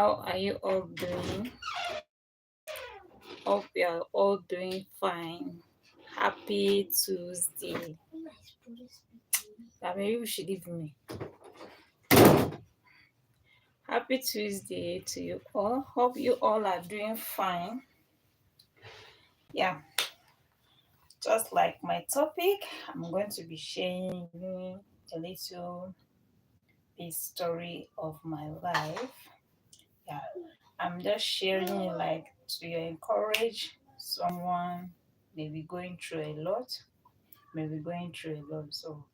How are you all doing? Hope you are all doing fine. Happy Tuesday. Maybe we should leave me. Happy Tuesday to you all. Hope you all are doing fine. Yeah, just like my topic, I'm going to be sharing a little bit story of my life. Yeah, I'm just sharing it like to encourage someone maybe going through a lot, maybe going through a lot. So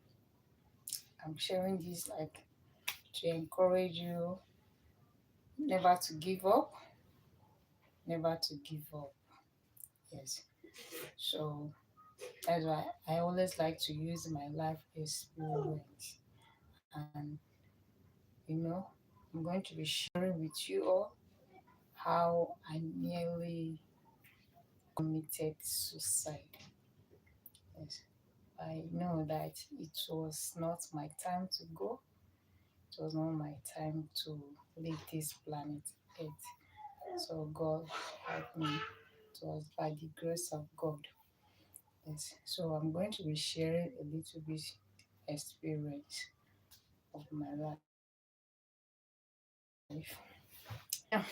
I'm sharing this like to encourage you never to give up, never to give up. Yes. So that's why I always like to use my life experience. And I'm going to be sharing with you all how I nearly committed suicide. Yes. I know that it was not my time to go. It was not my time to leave this planet Earth. So God helped me. It was by the grace of God. Yes. So I'm going to be sharing a little bit experience of my life. Yeah.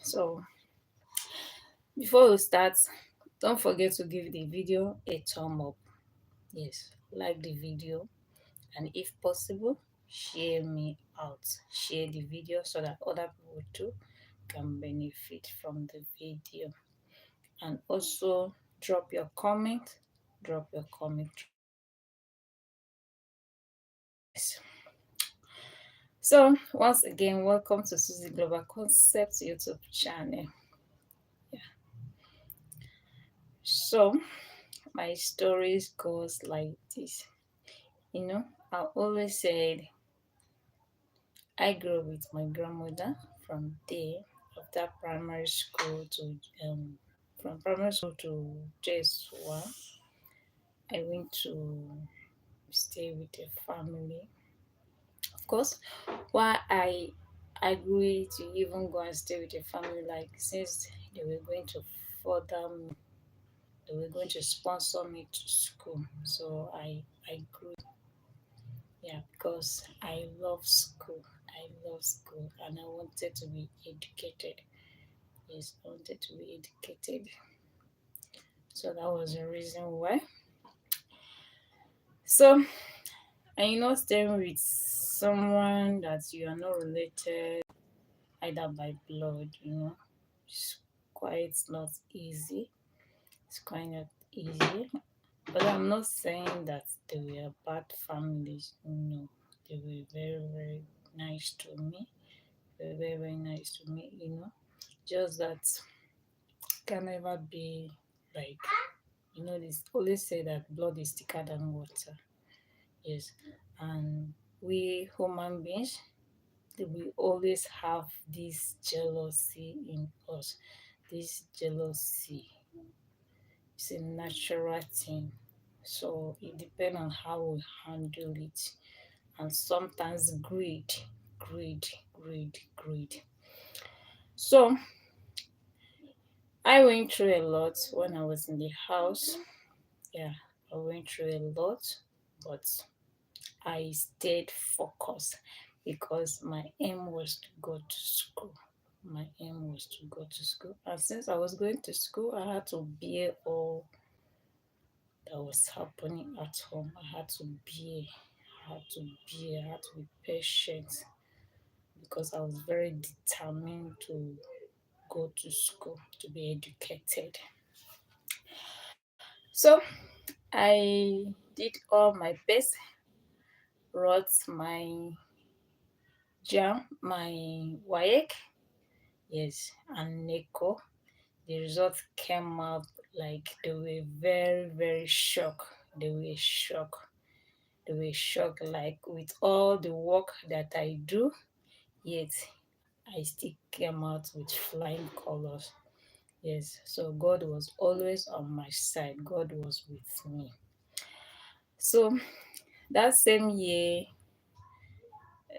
So before we start, don't forget to give the video a thumb up. Yes. Like the video, and if possible, share me out. Share the video so that other people too can benefit from the video. And also drop your comment. Drop your comment. Yes. So once again, welcome to Susie Global Concepts YouTube channel. Yeah. So my stories goes like this. I always said I grew up with my grandmother. From there, after primary school to from primary school to JS1, I went to stay with a family. Of course, why I agreed to even go and stay with a family, like since they were going to further me, they were going to sponsor me to school. So I grew, yeah, because I love school. I love school and I wanted to be educated. Yes, I wanted to be educated. So that was the reason why. So, and staying with someone that you are not related either by blood, it's quite not easy. It's quite not easy. But I'm not saying that they were bad families. No, they were very, very nice to me. They were very, very nice to me. Just that can never be like, they always say that blood is thicker than water. Yes. And we human beings, we always have this jealousy in us. This jealousy is a natural thing. So it depends on how we handle it. And sometimes greed, greed. So I went through a lot when I was in the house. Yeah, I went through a lot, but I stayed focused because my aim was to go to school. My aim was to go to school. And since I was going to school, I had to bear all that was happening at home. I had to bear. I had to be patient because I was very determined to go to school, to be educated. So I did all my best, wrote my my WAEC, yes, and NECO. The results came out like they were very, very shocked. They were shocked. They were shocked, like with all the work that I do, yet I still came out with flying colors. Yes, so God was always on my side. God was with me. So that same year,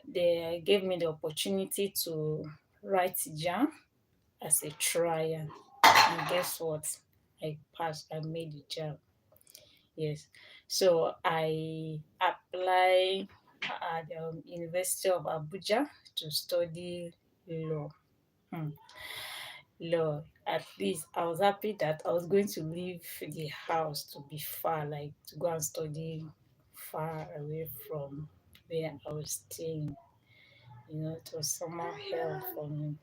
they gave me the opportunity to write JAMB as a trial. And guess what? I passed. I made the JAMB. Yes. So I apply at the University of Abuja to study law. Hmm. Law. At least I was happy that I was going to leave the house to be far, like to go and study far away from where I was staying. It was somehow hell for me.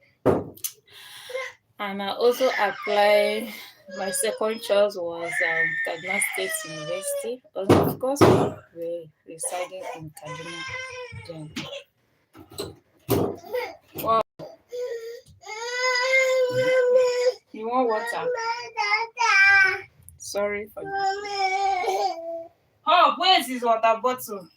And I also applied. My second choice was Kaduna State University. Of course, we residing in Kaduna then. Wow, you want water? Sorry for this. Oh, where's his water bottle?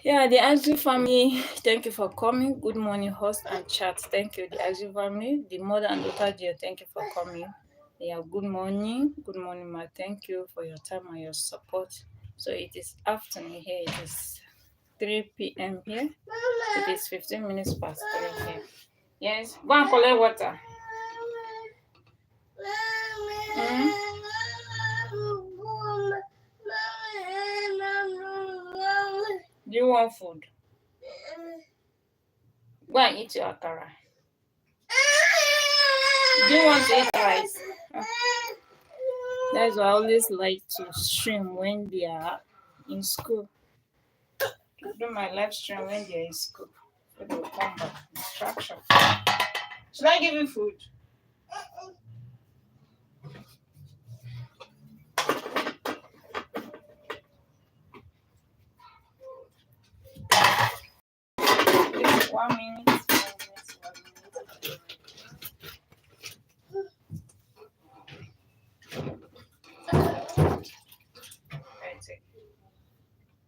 Yeah, the Azul family, thank you for coming. Good morning, host and chat. Thank you, the Azul family. The mother and daughter dear, thank you for coming. Yeah, good morning. Good morning, ma. Thank you for your time and your support. So it is afternoon here. It is 3 p.m. here. It is 15 minutes past 3 here. Yes, go and collect water. Mm? Do you want food? Go and eat your akara. Do you want to eat rice? That's why I always like to stream when they are in school. Do my live stream when they are in school. So they'll come back. Distraction. Should I give you food? Give 1 minute. 1 minute.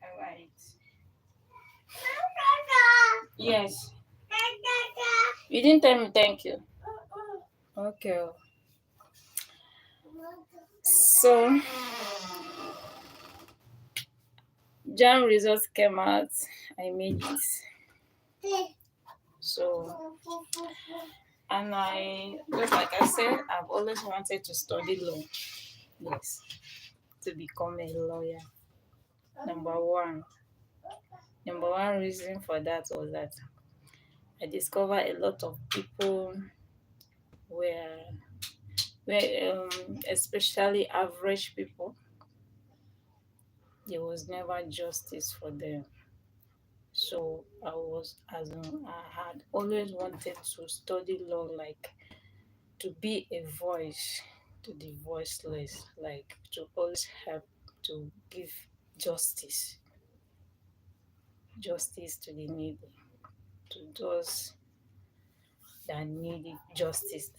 Alright. Yes. You didn't tell me thank you. Okay. So, JAMB results came out. I made it. So, and just like I said, I've always wanted to study law. Yes, to become a lawyer. Number one. Number one reason for that was that I discovered a lot of people were, especially average people, there was never justice for them. So I had always wanted to study law, like to be a voice to the voiceless, like to always help to give justice, justice to the needy, to those that needed justice.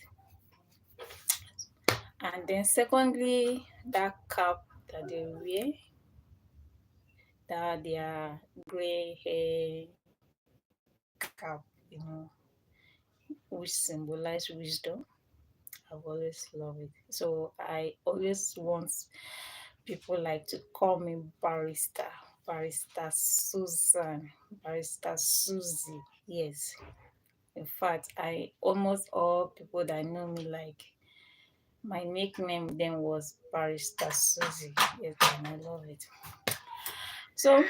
And then secondly, that cap that they wear, that their gray hair cap, which symbolize wisdom. I've always loved it. So I always want people like to call me barrister, barrister Susan, barrister Susie. Yes. In fact, I almost all people that know me, like my nickname then was barrister Susie. Yes, and I love it. So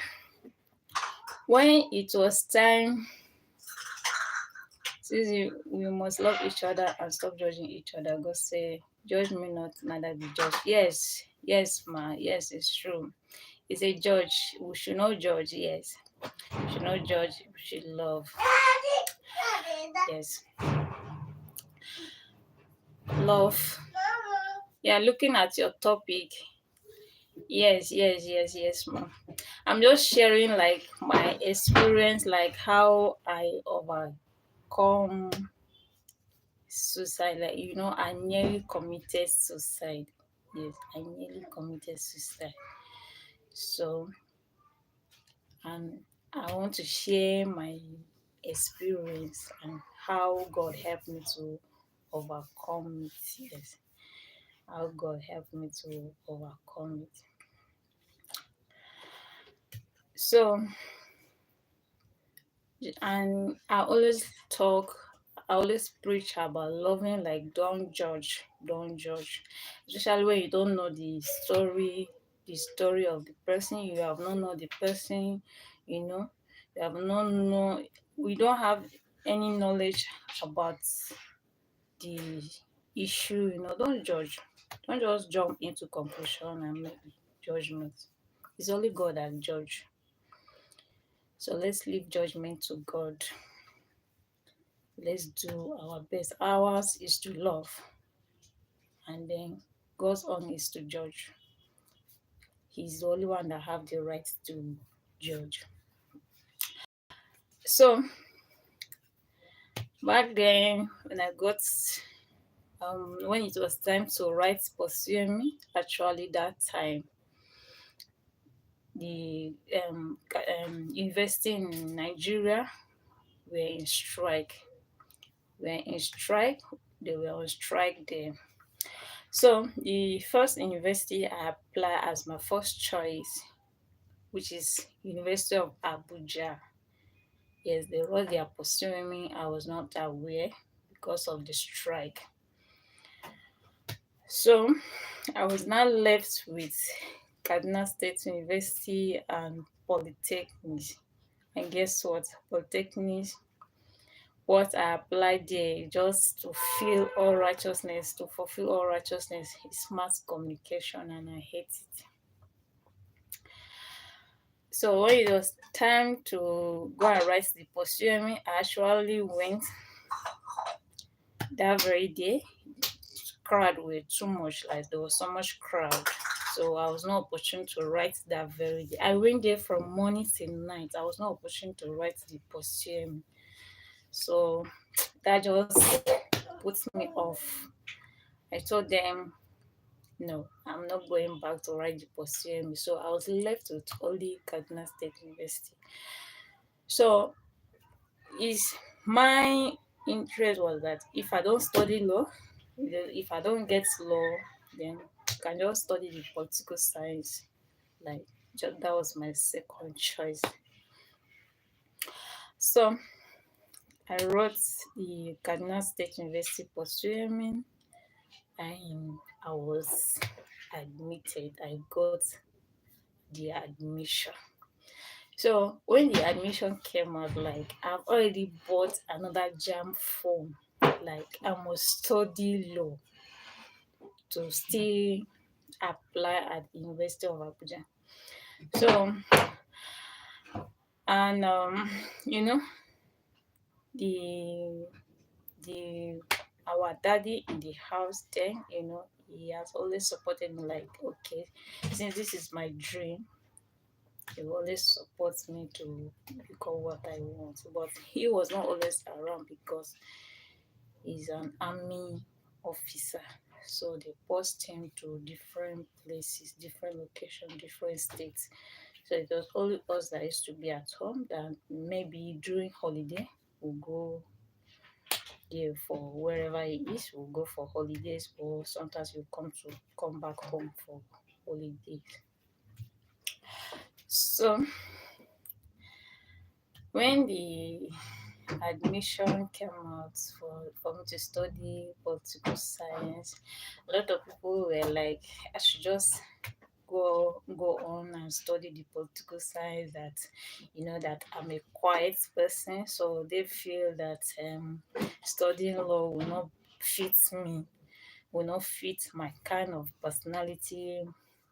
when it was time, Susie, we must love each other and stop judging each other. God say, judge me not, neither be judged. Yes, yes, ma. Yes, it's true. It's a judge. We should not judge. Yes, we should not judge. We should love. Yes, love. Yeah, looking at your topic. Yes, ma. I'm just sharing like my experience, like how I overcome suicide. Like I nearly committed suicide. Yes, I nearly committed suicide. So, and I want to share my experience and how God helped me to overcome it. Yes, how God helped me to overcome it. So And I always preach about loving, like don't judge, especially when you don't know the story of the person. You have not know the person, you know, you have not know, we don't have any knowledge about the issue, don't judge. Don't just jump into conclusion and make judgment. It's only God that judge. So let's leave judgment to God. Let's do our best. Ours is to love, and then God's own is to judge. He's the only one that have the right to judge. So back then, when it was time to write Pursue Me, actually that time the university in Nigeria were in strike. Were in strike. They were on strike there. So the first university I applied as my first choice, which is University of Abuja. Yes, they wrote they are pursuing me. I was not aware because of the strike. So I was now left with Kaduna State University and Polytechnics. And guess what? Polytechnics, what I applied there just to fulfill all righteousness is mass communication, and I hate it. So when it was time to go and write the poem, I actually went that very day. Crowd were too much, like there was so much crowd. So I was not opportune to write that very day. I went there from morning till night. I was not opportune to write the poem. So that just puts me off. I told them, no, I'm not going back to write the poem. So I was left with only Kaduna State University. So is my interest was that if I don't study law, if I don't get law, then I can just study the political science. Like that was my second choice. So I wrote the Kaduna State University pursuing, and I was admitted. I got the admission. So when the admission came out, like I've already bought another jam form. Like I must study law to still apply at the University of Abuja. So and you know the the our daddy in the house then, he has always supported me, like, okay, since this is my dream, he always supports me to become what I want. But he was not always around because he's an army officer. So they post him to different places, different locations, different states. So it was only us that used to be at home. That maybe during holiday we'll go there for wherever he is. We'll go for holidays, or sometimes we'll come back home for holidays. So when the admission came out for me to study political science, a lot of people were like, I should just go on and study the political science, that that I'm a quiet person, so they feel that studying law will not fit me, will not fit my kind of personality,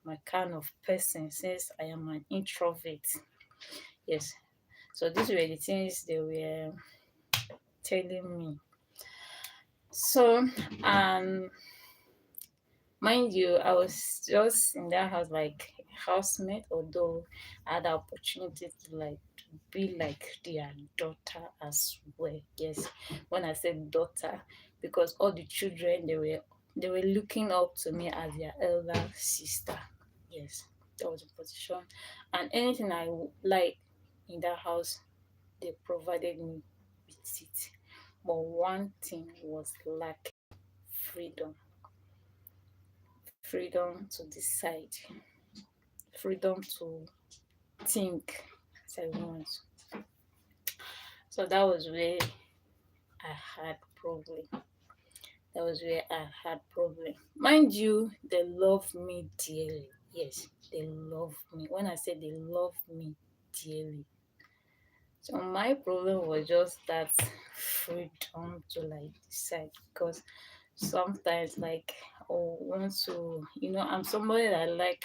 my kind of person, since I am an introvert. Yes, so these were the things they were telling me. So, mind you, I was just in that house like housemate, although I had the opportunity to be like their daughter as well. Yes, when I said daughter, because all the children, they were looking up to me as their elder sister. Yes, that was the position, and anything like in that house, they provided me with it. But one thing was lack: freedom. Freedom to decide, freedom to think as I want. So that was where I had problem. That was where I had problem. Mind you, they love me dearly. Yes, they love me. When I say they love me dearly. So my problem was just that freedom to like decide, because sometimes like I want to, I'm somebody that like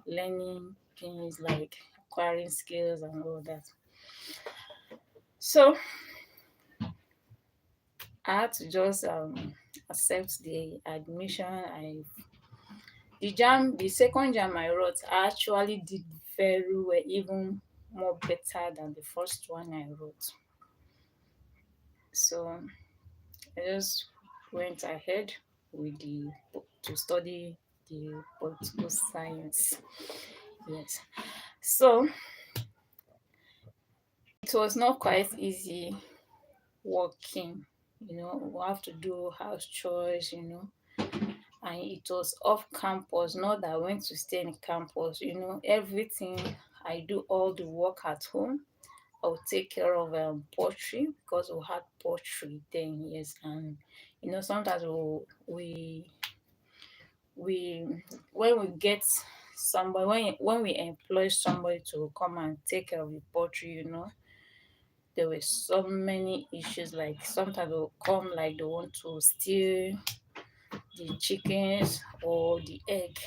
learning things, like acquiring skills and all that. So I had to just accept the admission. The second jam I wrote, I actually did very well, even more better than the first one I wrote. So I just went ahead with the to study the political science. Yes. So it was not quite easy working. We have to do house chores, and it was off campus, not that I went to stay in campus, everything. I do all the work at home. I'll take care of poultry, because we had poultry then, yes. And sometimes we when we get somebody, when we employ somebody to come and take care of the poultry, there were so many issues. Like sometimes they'll come, like they want to steal the chickens or the egg,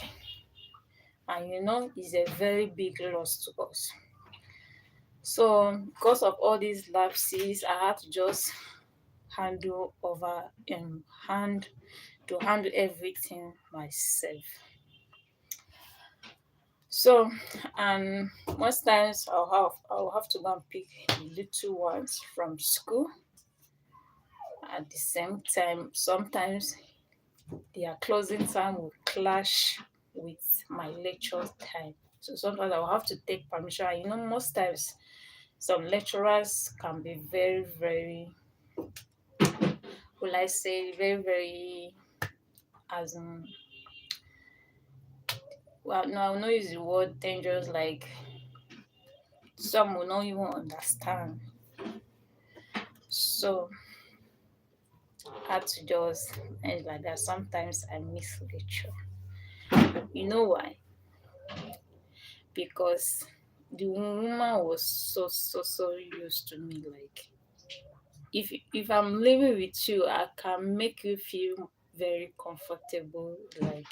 and it's a very big loss to us. So because of all these lapses, I had to just handle over hand to handle everything myself. So, and most times I'll have to go and pick the little ones from school. At the same time, sometimes their closing time will clash with my lecture time. So sometimes I'll have to take permission. And most times some lecturers can be very, very, will I say, very, very, as in, well, no, I will not use the word dangerous. Like some will not even understand. So I had to just end like that. Sometimes I miss lecture. You know why? Because the woman was so used to me. Like if I'm living with you, I can make you feel very comfortable. Like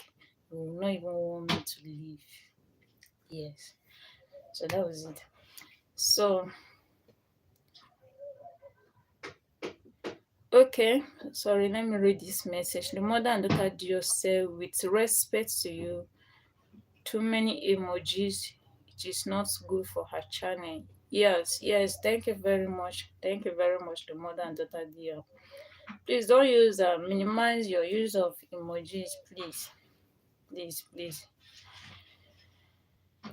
you will not even want me to leave. Yes. So that was it. So okay, sorry, let me read this message. The mother and daughter duo say, with respect to you, too many emojis, it is not good for her channel. Yes, yes, thank you very much. Thank you very much, the mother and daughter duo. Please don't use minimize your use of emojis, please. Please, please.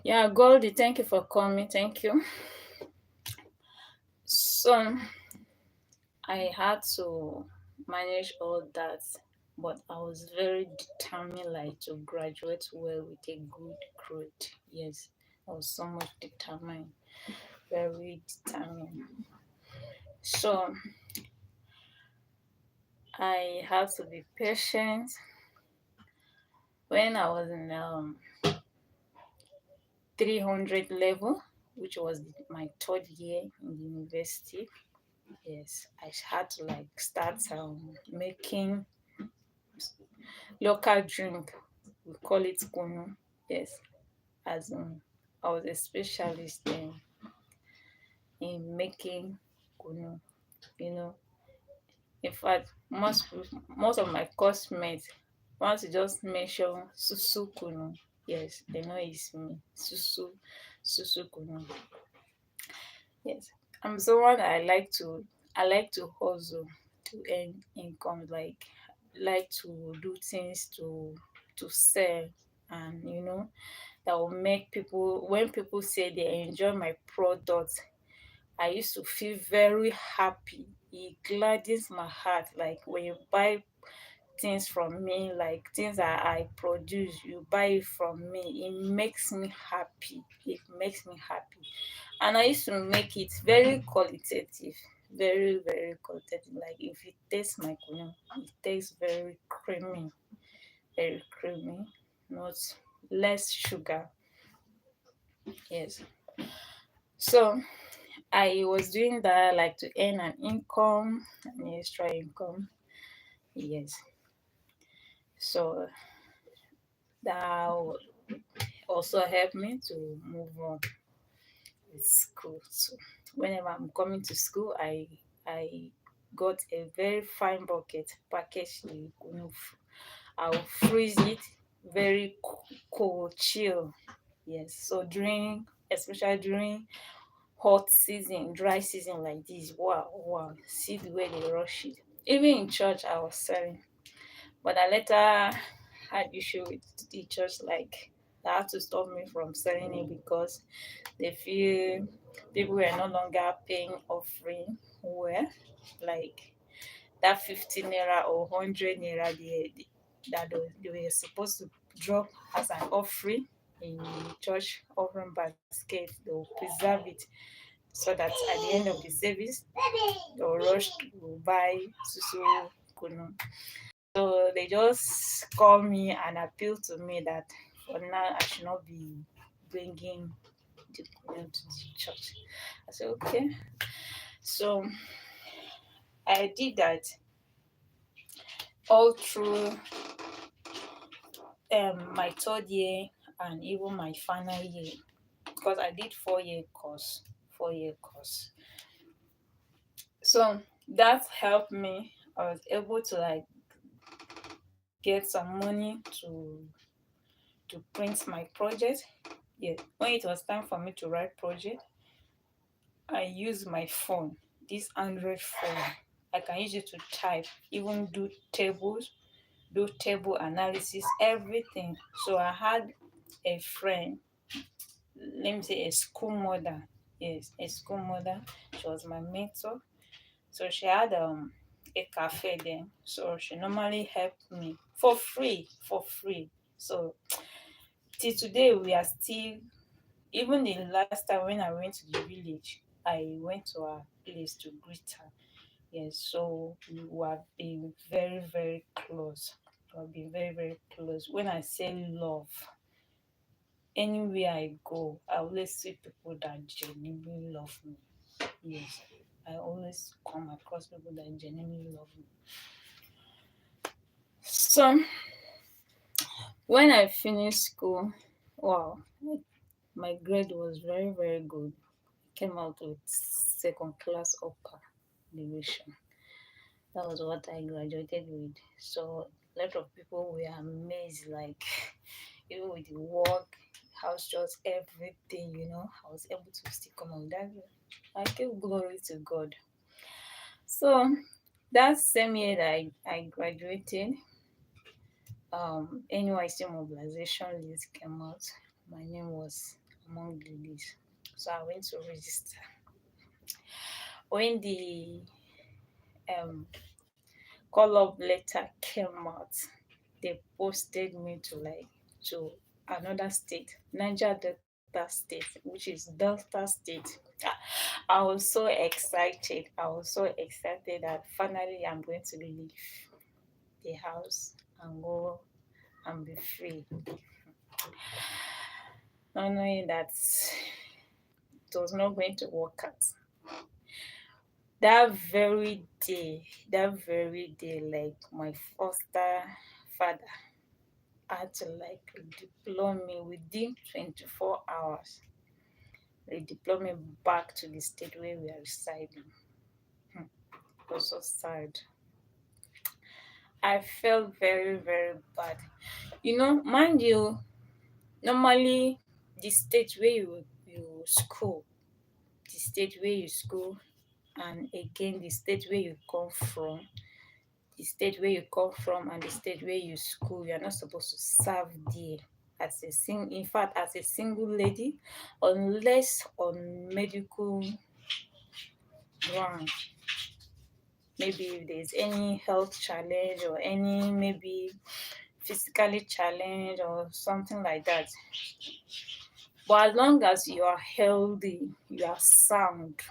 Yeah, Goldie, thank you for coming. Thank you. So I had to manage all that, but I was very determined, like to graduate well with a good grade. Yes, I was so much determined, very determined. So I had to be patient. When I was in 300 level, which was my third year in the university, yes, I had to like start making local drink. We call it kunu. Yes, as I was a specialist in making kunu. You know, in fact, most of my classmates want to just mention susu kunu. Yes, they know it's me. Susu kunu. Yes, I'm someone that I like to hustle to earn income. Like to do things to sell, and that will make people, when people say they enjoy my product, I used to feel very happy. It gladdens my heart. Like when you buy things from me, like things that I produce, you buy it from me, it makes me happy. It makes me happy. And I used to make it very qualitative. very very coated. Like if you taste my kunu, it tastes very creamy, not less sugar. Yes. So I was doing that like to earn an income, an extra income. Yes. So that also helped me to move on with school. So whenever I'm coming to school, I got a very fine bucket, package the kunu. I'll freeze it very cold, chill. Yes. So especially during hot season, dry season like this, wow, wow, see the way they rush it. Even in church, I was selling, but I later had issue with the church, like they had to stop me from selling it because they feel people were no longer paying offering well, like that 50 naira or 100 naira they were supposed to drop as an offering in the church offering basket. They'll preserve it so that at the end of the service, they'll rush to buy susu kunu. So they just call me and appeal to me that for now I should not be bringing the kunu to the church. I said, okay. So I did that all through my third year and even my final year because I did 4 year course. 4 year course. So that helped me. I was able to like get some money to print my project. Yeah. When it was time for me to write project, I use my phone, this Android phone. I can use it to type, even do table analysis, everything. So I had a friend, let me say a school mother. Yes, a school mother. She was my mentor. So she had a cafe then. So she normally helped me for free, for free. So till today we are still, even the last time when I went to the village, I went to her place to greet her. Yes, so we have been very, very close. We have been very, very close. When I say love, anywhere I go, I always see people that genuinely love me. Yes, I always come across people that genuinely love me. So when I finished school, wow, my grade was very, very good. Came out with second class upper division. That was what I graduated with. So a lot of people were amazed, like even with the work, house chores, everything, I was able to still come out. That I give glory to God. So that same year that I graduated, NYC mobilization list came out. My name was among the list. So I went to register. When the um, call up letter came out, they posted me to another state, Niger Delta State, which is Delta State. I was so excited. I was so excited that finally I'm going to leave the house and go and be free. Not knowing that it was not going to work out. That very day, like my foster father had to like deploy me within 24 hours. They deploy me back to the state where we are residing. It was so sad. I felt very, very bad. Mind you, normally the state where you school, the state where you school, and again the state where you come from, the state where you come from and the state where you school, you are not supposed to serve there in fact as a single lady, unless on medical ground. Maybe if there's any health challenge or any maybe physically challenged or something like that. But as long as you are healthy, you are sound,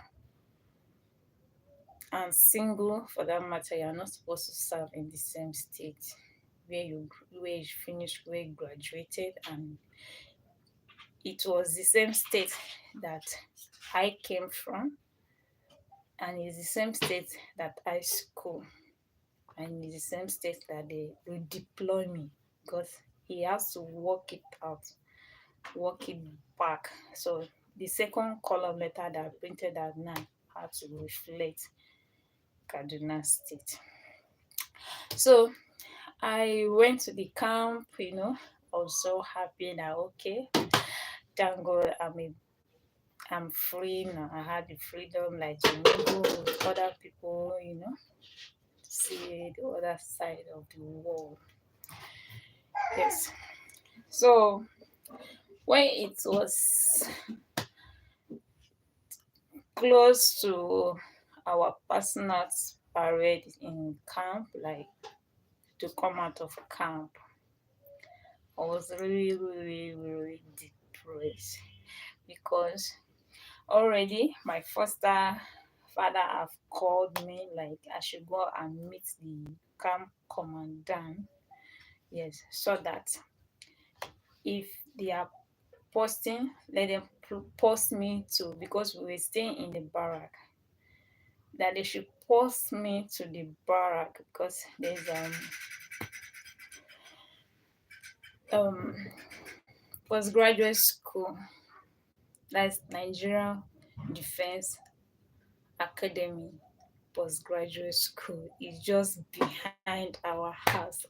and single for that matter, you're not supposed to serve in the same state where you finished, where you graduated, and it was the same state that I came from, and it's the same state that I school, and it's the same state that they will deploy me, because he has to work it out, work it back. So the second column letter that I printed out now had to reflect Kaduna State. So I went to the camp, I was so happy that okay, thank God I'm free now. I had the freedom like to mingle with other people, see the other side of the world. Yes. So when it was close to our personal parade in camp, like to come out of camp, I was really, really, really depressed because already my foster father have called me like I should go and meet the camp commandant. Yes, so that if they are posting, let them post me to, because we were staying in the barrack, that they should post me to the barrack because there's um postgraduate school, that's Nigeria Defense Academy postgraduate school, is just behind our house.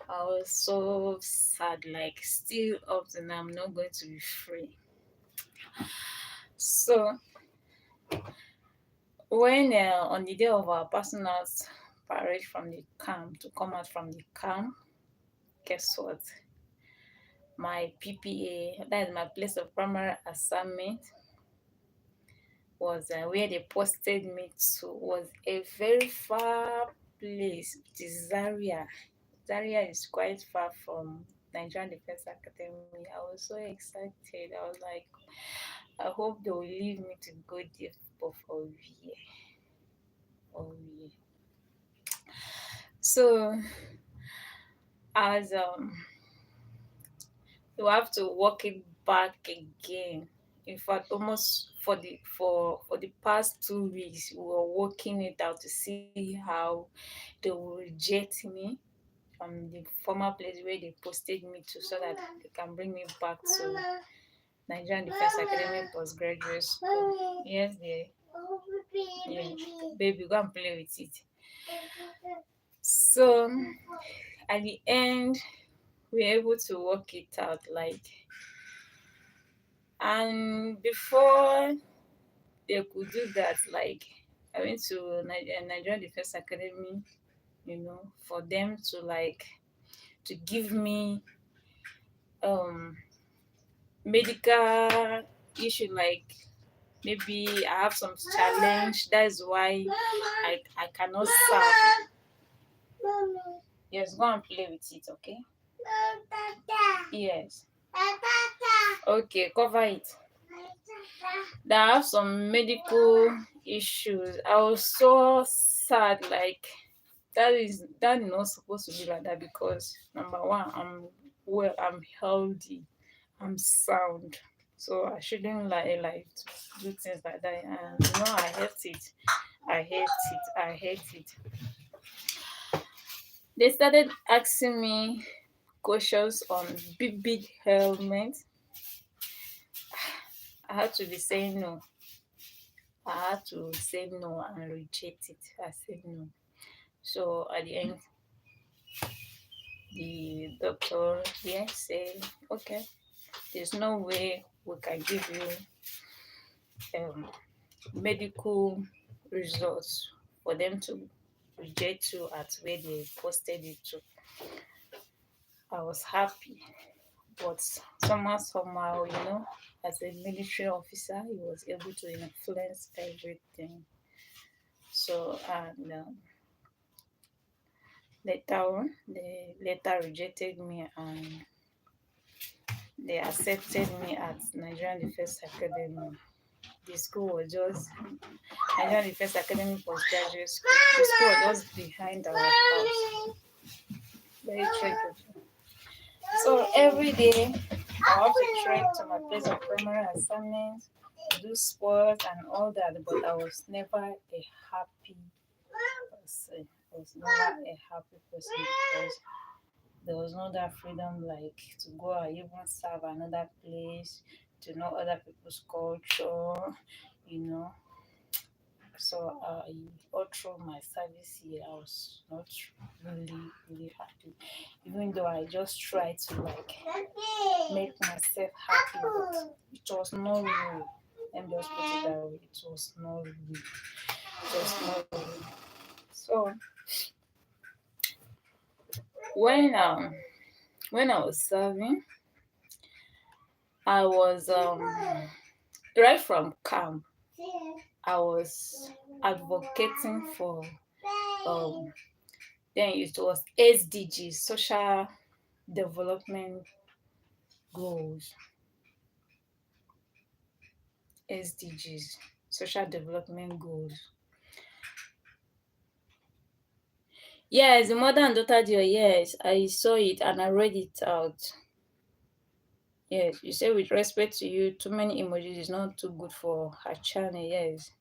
I was so sad, like still up to now I'm not going to be free. So when on the day of our personal parade from the camp, to come out from the camp, guess what? My PPA, that is my place of primary assignment, was where they posted me to, was a very far place. It is Zaria. Zaria is quite far from Nigerian Defense Academy. I was so excited. I was like, I hope they will leave me to go there for a year. Oh yeah. So as you have to work it back again. In fact, almost for the past 2 weeks, we were working it out to see how they will reject me from the former place where they posted me to, so that they can bring me back to Nigerian Defense Academy postgraduate school. Yes, dear. Yeah. Baby, go and play with it. So at the end, we were able to work it out, like, and before they could do that, like, I went to Nigerian Defense Academy, for them to like to give me um medical issue, like maybe I have some challenge. That's why I cannot serve. Yes, go and play with it, okay? Yes. Okay, cover it. That I have some medical issues. I was so sad, like that is not supposed to be like that, because number one, I'm healthy, I'm sound. So I shouldn't like to do things like that. And I hate it. I hate it. I hate it. They started asking me questions on big helmet. I had to be saying no. I had to say no and reject it. I said no. So at the end, the doctor here said, okay, there's no way we can give you medical results for them to reject you at where they posted it to. I was happy, but somehow, as a military officer, he was able to influence everything. So, and later on, they later rejected me and they accepted me at Nigerian Defense Academy. The school was just Nigerian Defense Academy Postgraduate School. The school was just behind our house. Very tricky. So every day I have to trek to my place of primary assignments, do sports and all that, but I was never a happy person. I was never a happy person because there was no that freedom like to go and even serve another place, to know other people's culture, you know. So all through my service here, I was not really happy. Even though I just tried to like make myself happy, but it was not real. Let me just put it that way. It was not real. It was not real. So when um when I was serving, I was right from camp. I was advocating for um then it was SDG, social development goals. SDGs, social development goals. Yes, the mother and daughter deal. Yes, I saw it and I read it out. Yes, you say with respect to you, too many emojis is not too good for her channel. Yes,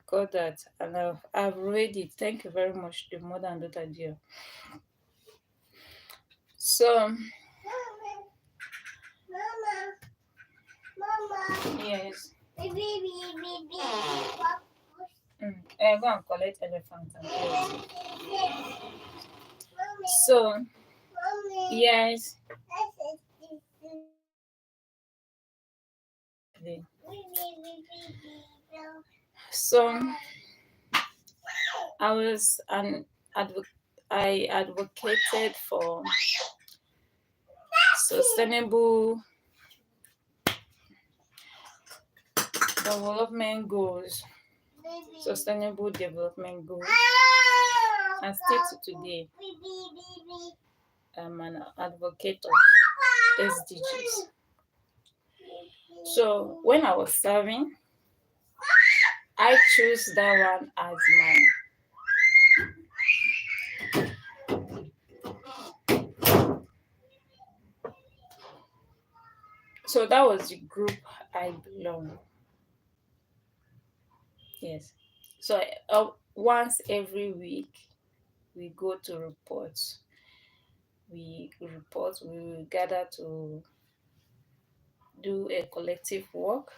got that, and I've read it. Thank you very much, the mother and daughter deal. So yes, go and collect elephant and play. So yes. So I was an I advocated for sustainable development goals. Sustainable development goals. And still to today, I'm an advocate of SDGs. So when I was serving, I chose that one as so that was the group I belong. Yes. So once every week we go to report. We report. We will gather to do a collective work.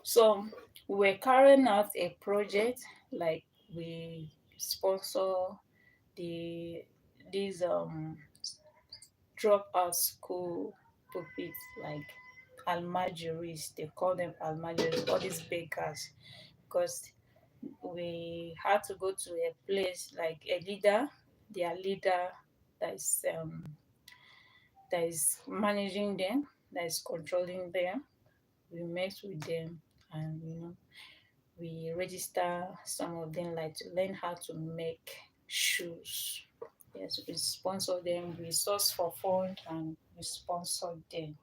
So we're carrying out a project like we sponsor the these dropout school pupils like almajiris, they call them almajiris, all these bakers, because we had to go to a place like a leader, their leader that is um that is managing them, that is controlling them. We met with them and we register some of them like to learn how to make shoes. Yes, we sponsor them, we source for fund and we sponsor them.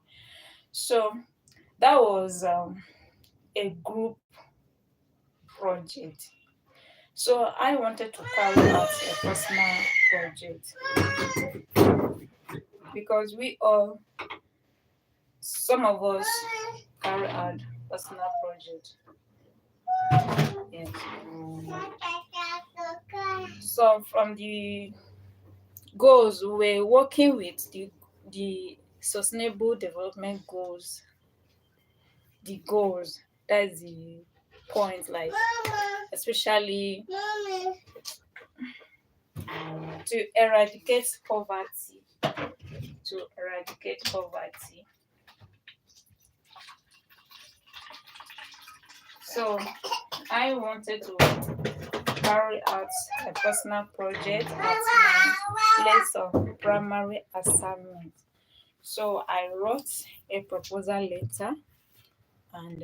So that was a group project. So I wanted to carry out a personal project because we all, some of us carry out personal project. Yes. So from the goals, we're working with the sustainable development goals. The goals, that's the point, like especially to eradicate poverty. To eradicate poverty. So I wanted to carry out a personal project at my place of primary assignment. So I wrote a proposal letter and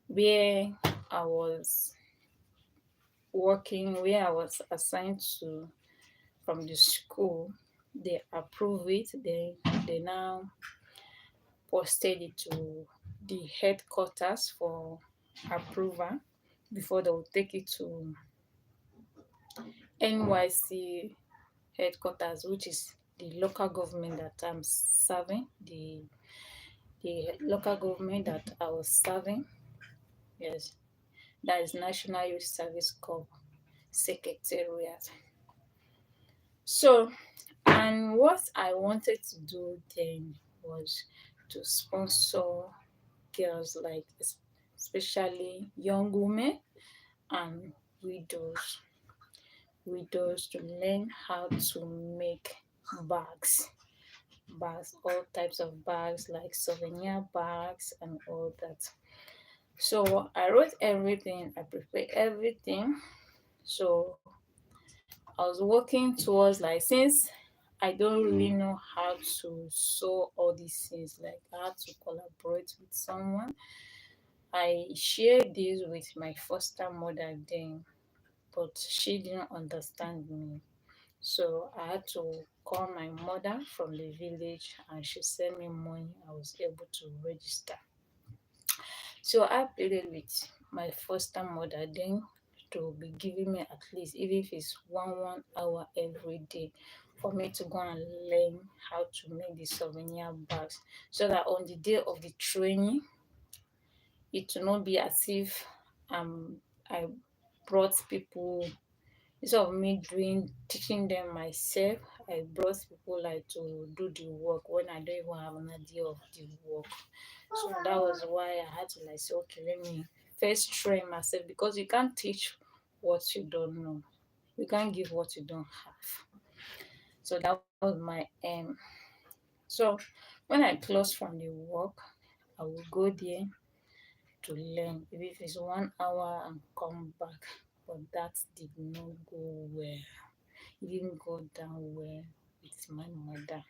where I was working, where I was assigned to from the school, they approve it. They now posted it to the headquarters for approval before they will take it to NYC headquarters, which is the local government that I'm serving, the local government that I was serving. Yes, that is National Youth Service Corps Secretariat. So, and what I wanted to do then was to sponsor girls, like especially young women and widows, to learn how to make bags, all types of bags, like souvenir bags and all that. So I wrote everything, I prepared everything. So I was working towards, like, since I don't really know how to sew all these things, like I had to collaborate with someone. I shared this with my foster mother then, but she didn't understand me. So I had to call my mother from the village and she sent me money. I was able to register. So I pleaded with my foster mother then to be giving me at least, even if it's one hour every day, for me to go and learn how to make the souvenir bags, so that on the day of the training, it will not be as if I brought people, instead of me doing teaching them myself, I brought people like to do the work when I don't even have an idea of the work. So that was why I had to like say, okay, let me first train myself, because you can't teach what you don't know. You can't give what you don't have. So that was my aim. So when I close from the work, I will go there to learn, if it's 1 hour and come back. But that did not go well. It didn't go down well with my mother.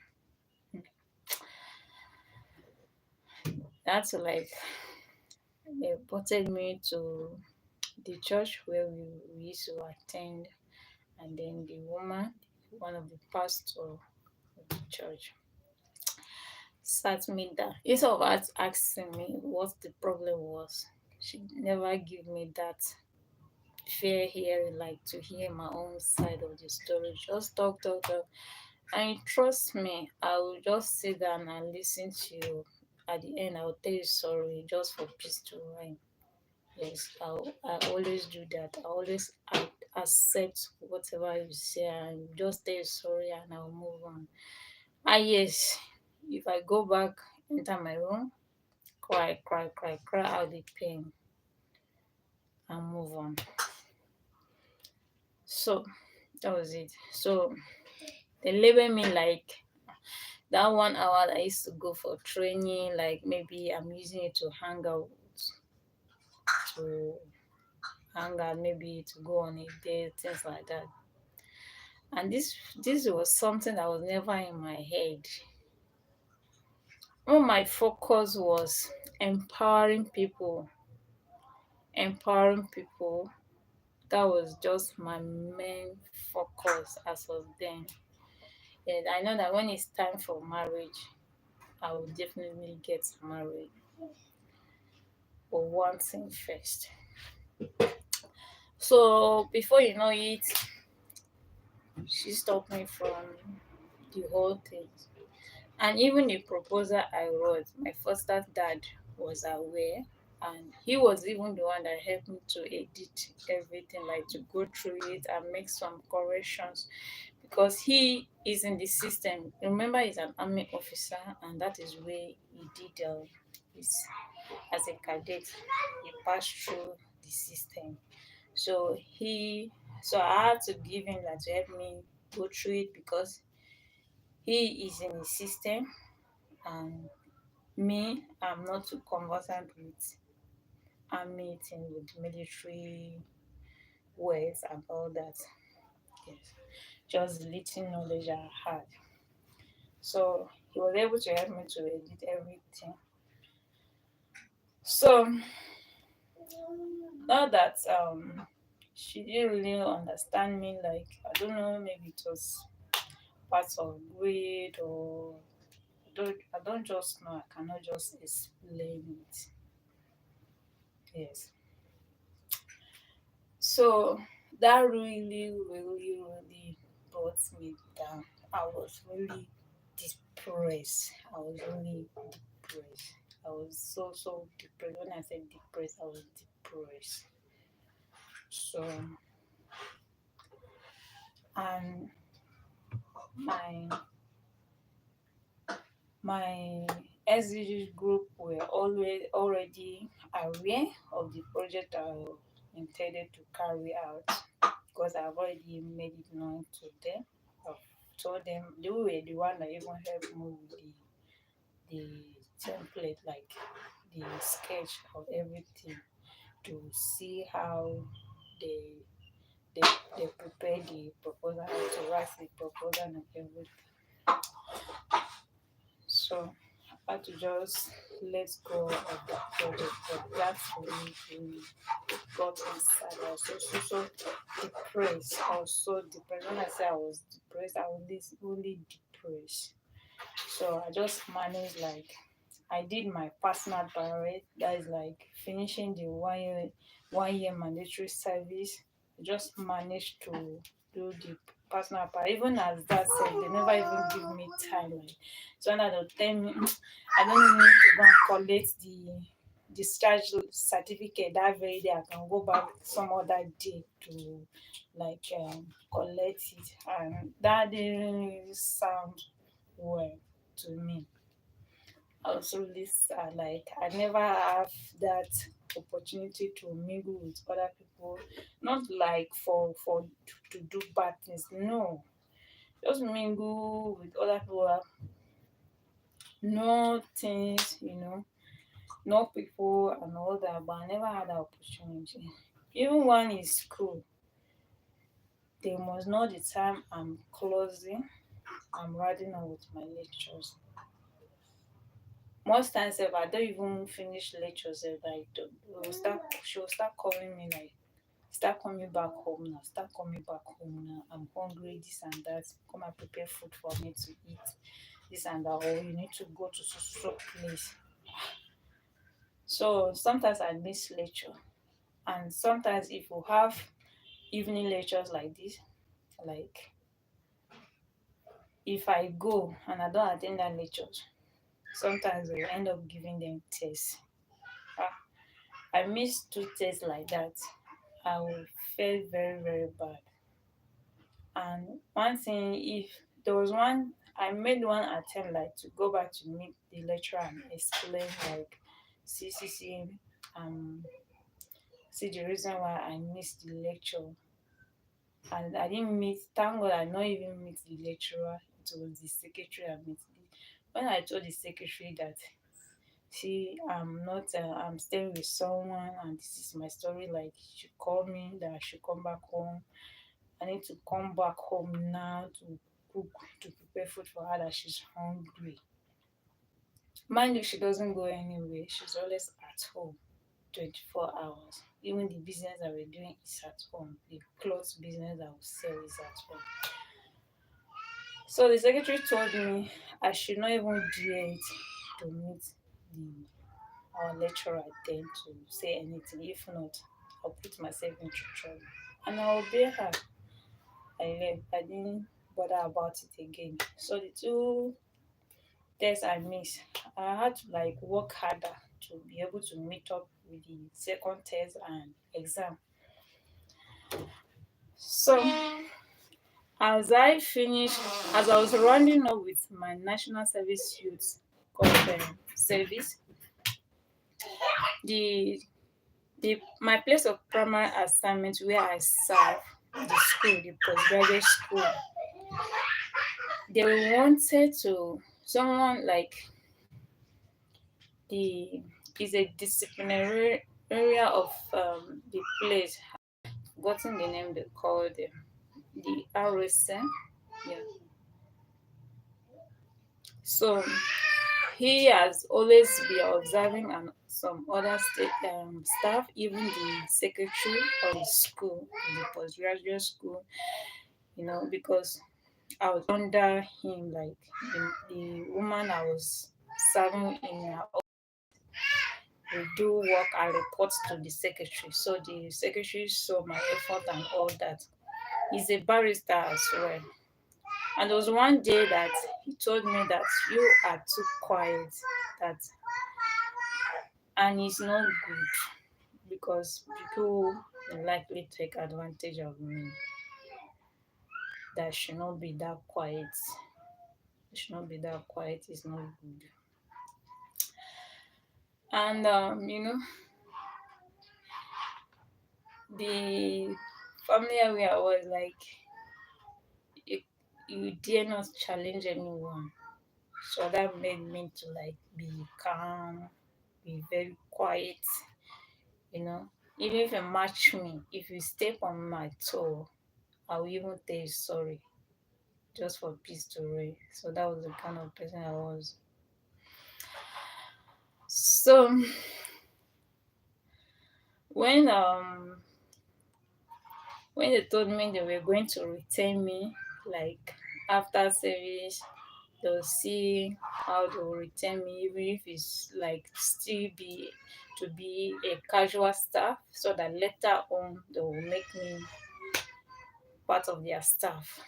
That's like, they reported me to the church where we used to attend, and then the woman, one of the pastor of the church, sat me down. Instead of asking me what the problem was, she never give me that fair hearing, like to hear my own side of the story. Just talk. And trust me, I will just sit down and listen to you. At the end, I'll tell you sorry just for peace to reign. Yes, I always do that. I always accept whatever you say and just say sorry and I'll move on. And yes, if I go back, enter my room, cry out the pain and move on. So that was it. So they label me like that 1 hour that I used to go for training, like maybe I'm using it to hang out, maybe to go on a date, things like that. And this was something that was never in my head. All my focus was empowering people, empowering people. That was just my main focus as of then. And I know that when it's time for marriage, I will definitely get married. But one thing first. So before you know it, she stopped me from the whole thing. And even the proposal I wrote, my foster dad was aware, and he was even the one that helped me to edit everything, like to go through it and make some corrections, because he is in the system. Remember, he's an army officer, and that is where he did his, as a cadet, he passed through the system. So I had to give him that to help me go through it, because he is in the system, and me, I'm not too conversant with army thing, with military words and all that. Yes. Just little knowledge I had. So he was able to help me to edit everything. So now that she didn't really understand me, like, I don't know, maybe it was part of grade, or I don't just know. I cannot just explain it. Yes. So that really, really, really brought me down. I was really depressed. I was really depressed. I was so depressed. When I said depressed, I was depressed. So, and my my SDG group were always already aware of the project I intended to carry out because I've already made it known to them. I've told them they were the one that even helped me with the template, like the sketch of everything, to see how they they, they prepare the proposal, how to write the proposal and everything. So I had to just let go of the project, but that's really got inside. I was so depressed. I was so depressed. When I say I was depressed, I was really depressed. So I just managed, like, I did my personal parade. That is like finishing the 1 year mandatory service. I just managed to do the personal parade. Even as that said, they never even give me time. Like, so now they'll tell me I don't need to go and collect the discharge certificate that very day. I can go back some other day to, like, collect it, and that didn't really sound well to me. I was really sad. Like, I never have that opportunity to mingle with other people. Not like to do bad things. No, just mingle with other people. Know things, know people and all that. But I never had that opportunity. Even when in school, they must know the time I'm closing. I'm riding on with my lectures. Most times if I don't even finish lectures, like she will start calling me, like, start coming back home now, start coming back home now. I'm hungry, this and that. Come and prepare food for me to eat, this and that, or you need to go to so place. So sometimes I miss lecture. And sometimes if you have evening lectures like this, like, if I go and I don't attend that lectures, sometimes they will end up giving them tests. Ah, I missed two tests like that. I will feel very, very bad. And one thing, if there was one, I made one attempt, like, to go back to meet the lecturer and explain, like, see, um, see the reason why I missed the lecture. And I didn't meet, thank God I not even meet the lecturer, it was the secretary I met. When I told the secretary that, see, I'm not, I'm staying with someone and this is my story, like, she called me that I should come back home. I need to come back home now to cook, to prepare food for her, that she's hungry. Mind you, she doesn't go anywhere. She's always at home 24 hours. Even the business that we're doing is at home. The clothes business that we sell is at home. So the secretary told me I should not even dare it to meet the our lecturer then to say anything. If not, I'll put myself into trouble. And I'll obey her. I left. I didn't bother about it again. So the two tests I missed, I had to, like, work harder to be able to meet up with the second test and exam. So as I was rounding up with my national service youth service, the my place of primary assignment where I serve, the school, the postgraduate school, they wanted to someone, like, the is a disciplinary area of the place. Gotten the name they call them, the RSM. Yeah. So he has always been observing and some other staff, even the secretary of the school, of the postgraduate school, because I was under him, like the woman I was serving in her we do work and report to the secretary. So the secretary saw my effort and all that. He's a barrister as well. And there was one day that he told me that you are too quiet, that and it's not good because people will likely take advantage of me. That should not be that quiet. It should not be that quiet. It's not good. And the family where I was like, you, you dare not challenge anyone. So that made me to like be calm, be very quiet, you know. Even if you match me, if you step on my toe, I will even tell you sorry just for peace to reign. So that was the kind of person I was. So when um when they told me they were going to retain me, like after service, they'll see how they will retain me, even if it's like still be to be a casual staff, so that later on they will make me part of their staff,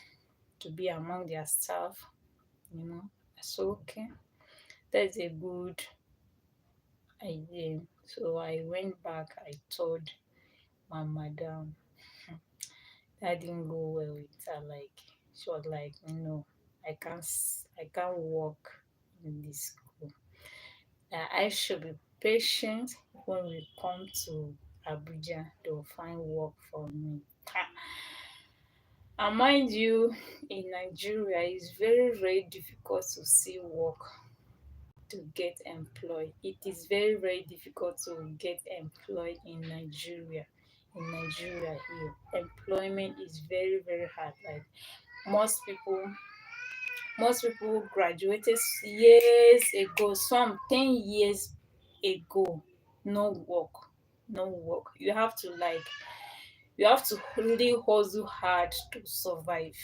to be among their staff, you know. So okay, that's a good idea. So I went back, I told my madam. That didn't go well with her. Like she was like, no, I can't work in this school. That I should be patient. When we come to Abuja, they'll find work for me. And mind you, in Nigeria, it's very, very difficult to see work, to get employed. It is very, very difficult to get employed in Nigeria. In Nigeria here, employment is very, very hard. Like most people most people graduated years ago, some 10 years ago. No work, no work. You have to really hustle hard to survive.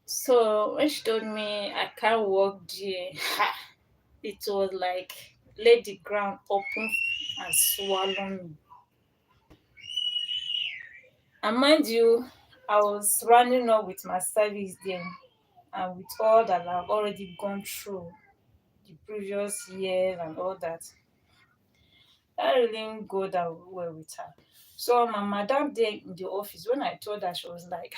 So when she told me I can't work there, it was like let the ground open and swallow me. And mind you, I was running up with my service then, and with all that I've already gone through the previous year and all that. That really didn't go that well with her. So my madam there in the office, when I told her, she was like,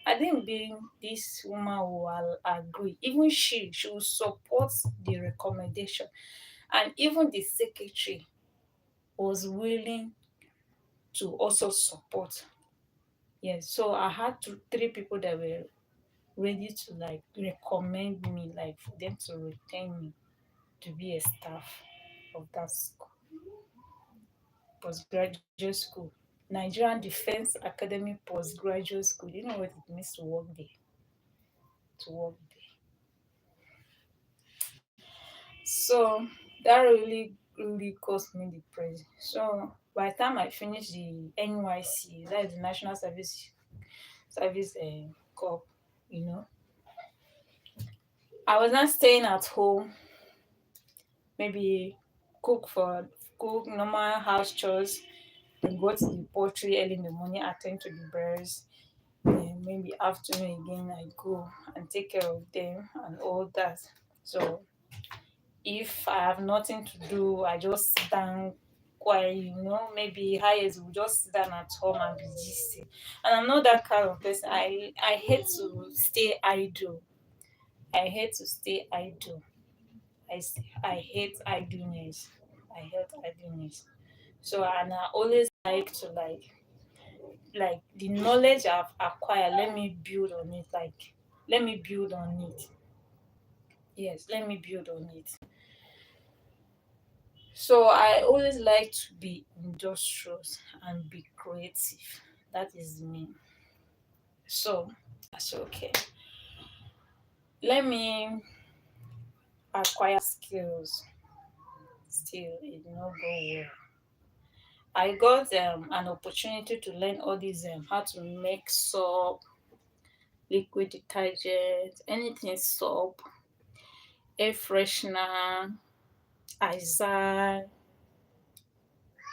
I didn't think this woman will agree. Even she will support the recommendation. And even the secretary was willing to also support. Yes, so I had three people that were ready to like recommend me, like for them to retain me to be a staff of that school, postgraduate school. Nigerian Defense Academy postgraduate school. Do you know what it means to work there? To work there. So that really, really cost me the praise. So by the time I finished the NYC, that is the National Service Corps, you know, I was not staying at home, maybe cook for cook normal house chores, then go to the poultry early in the morning, attend to the birds. Then maybe afternoon again, I go and take care of them and all that. So if I have nothing to do, I just sit down quiet, maybe highest will just sit down at home and be gisting. And I'm not that kind of person. I hate to stay idle. I hate to stay idle. I hate idleness. I hate idleness. So and I always like to like the knowledge I've acquired, let me build on it. Like let me build on it. Yes, let me build on it. So I always like to be industrious and be creative. That is me. So that's okay. Let me acquire skills. Still, it did not go well. I got an opportunity to learn all these how to make soap, liquid detergent, anything soap, air freshener, Izal,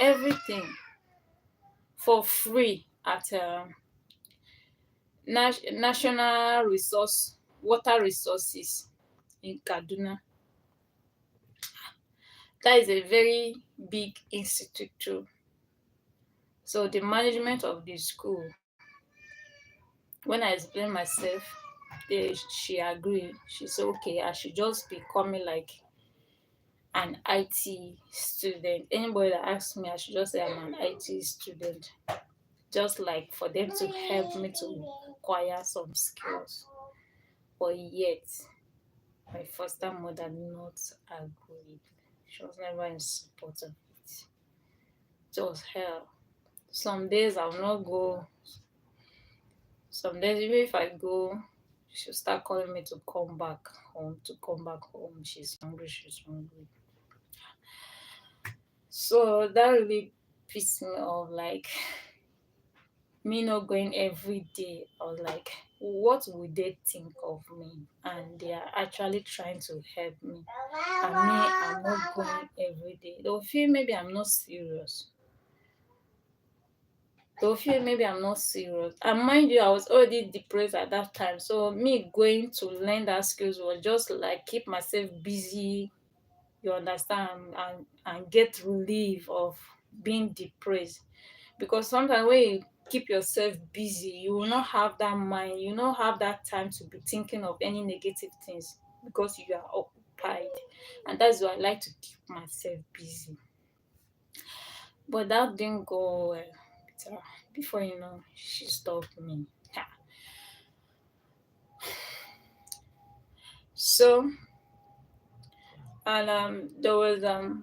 everything for free at National Resource Water Resources in Kaduna. That is a very big institute too. So the management of the school, when I explained myself, she agreed. She said, okay, I should just be coming like an IT student. Anybody that asks me, I should just say I'm an IT student. Just like for them to help me to acquire some skills. But yet, my foster mother not agreed. She was never in support of it. It was hell. Some days I'll not go. Some days, even if I go, she'll start calling me to come back home, to come back home. She's hungry, she's hungry. So that really pissed me off. Like, me not going every day. I was like, what would they think of me? And they are actually trying to help me. And me, I'm not going every day. They'll feel maybe I'm not serious. They'll feel maybe I'm not serious. And mind you, I was already depressed at that time. So me going to learn that skills was just like keep myself busy, you understand, and get relief of being depressed. Because sometimes when you keep yourself busy, you will not have that mind, you will not have that time to be thinking of any negative things because you are occupied. And that's why I like to keep myself busy. But that didn't go well with her. Before you know, she stopped me. Ha. So, and there was a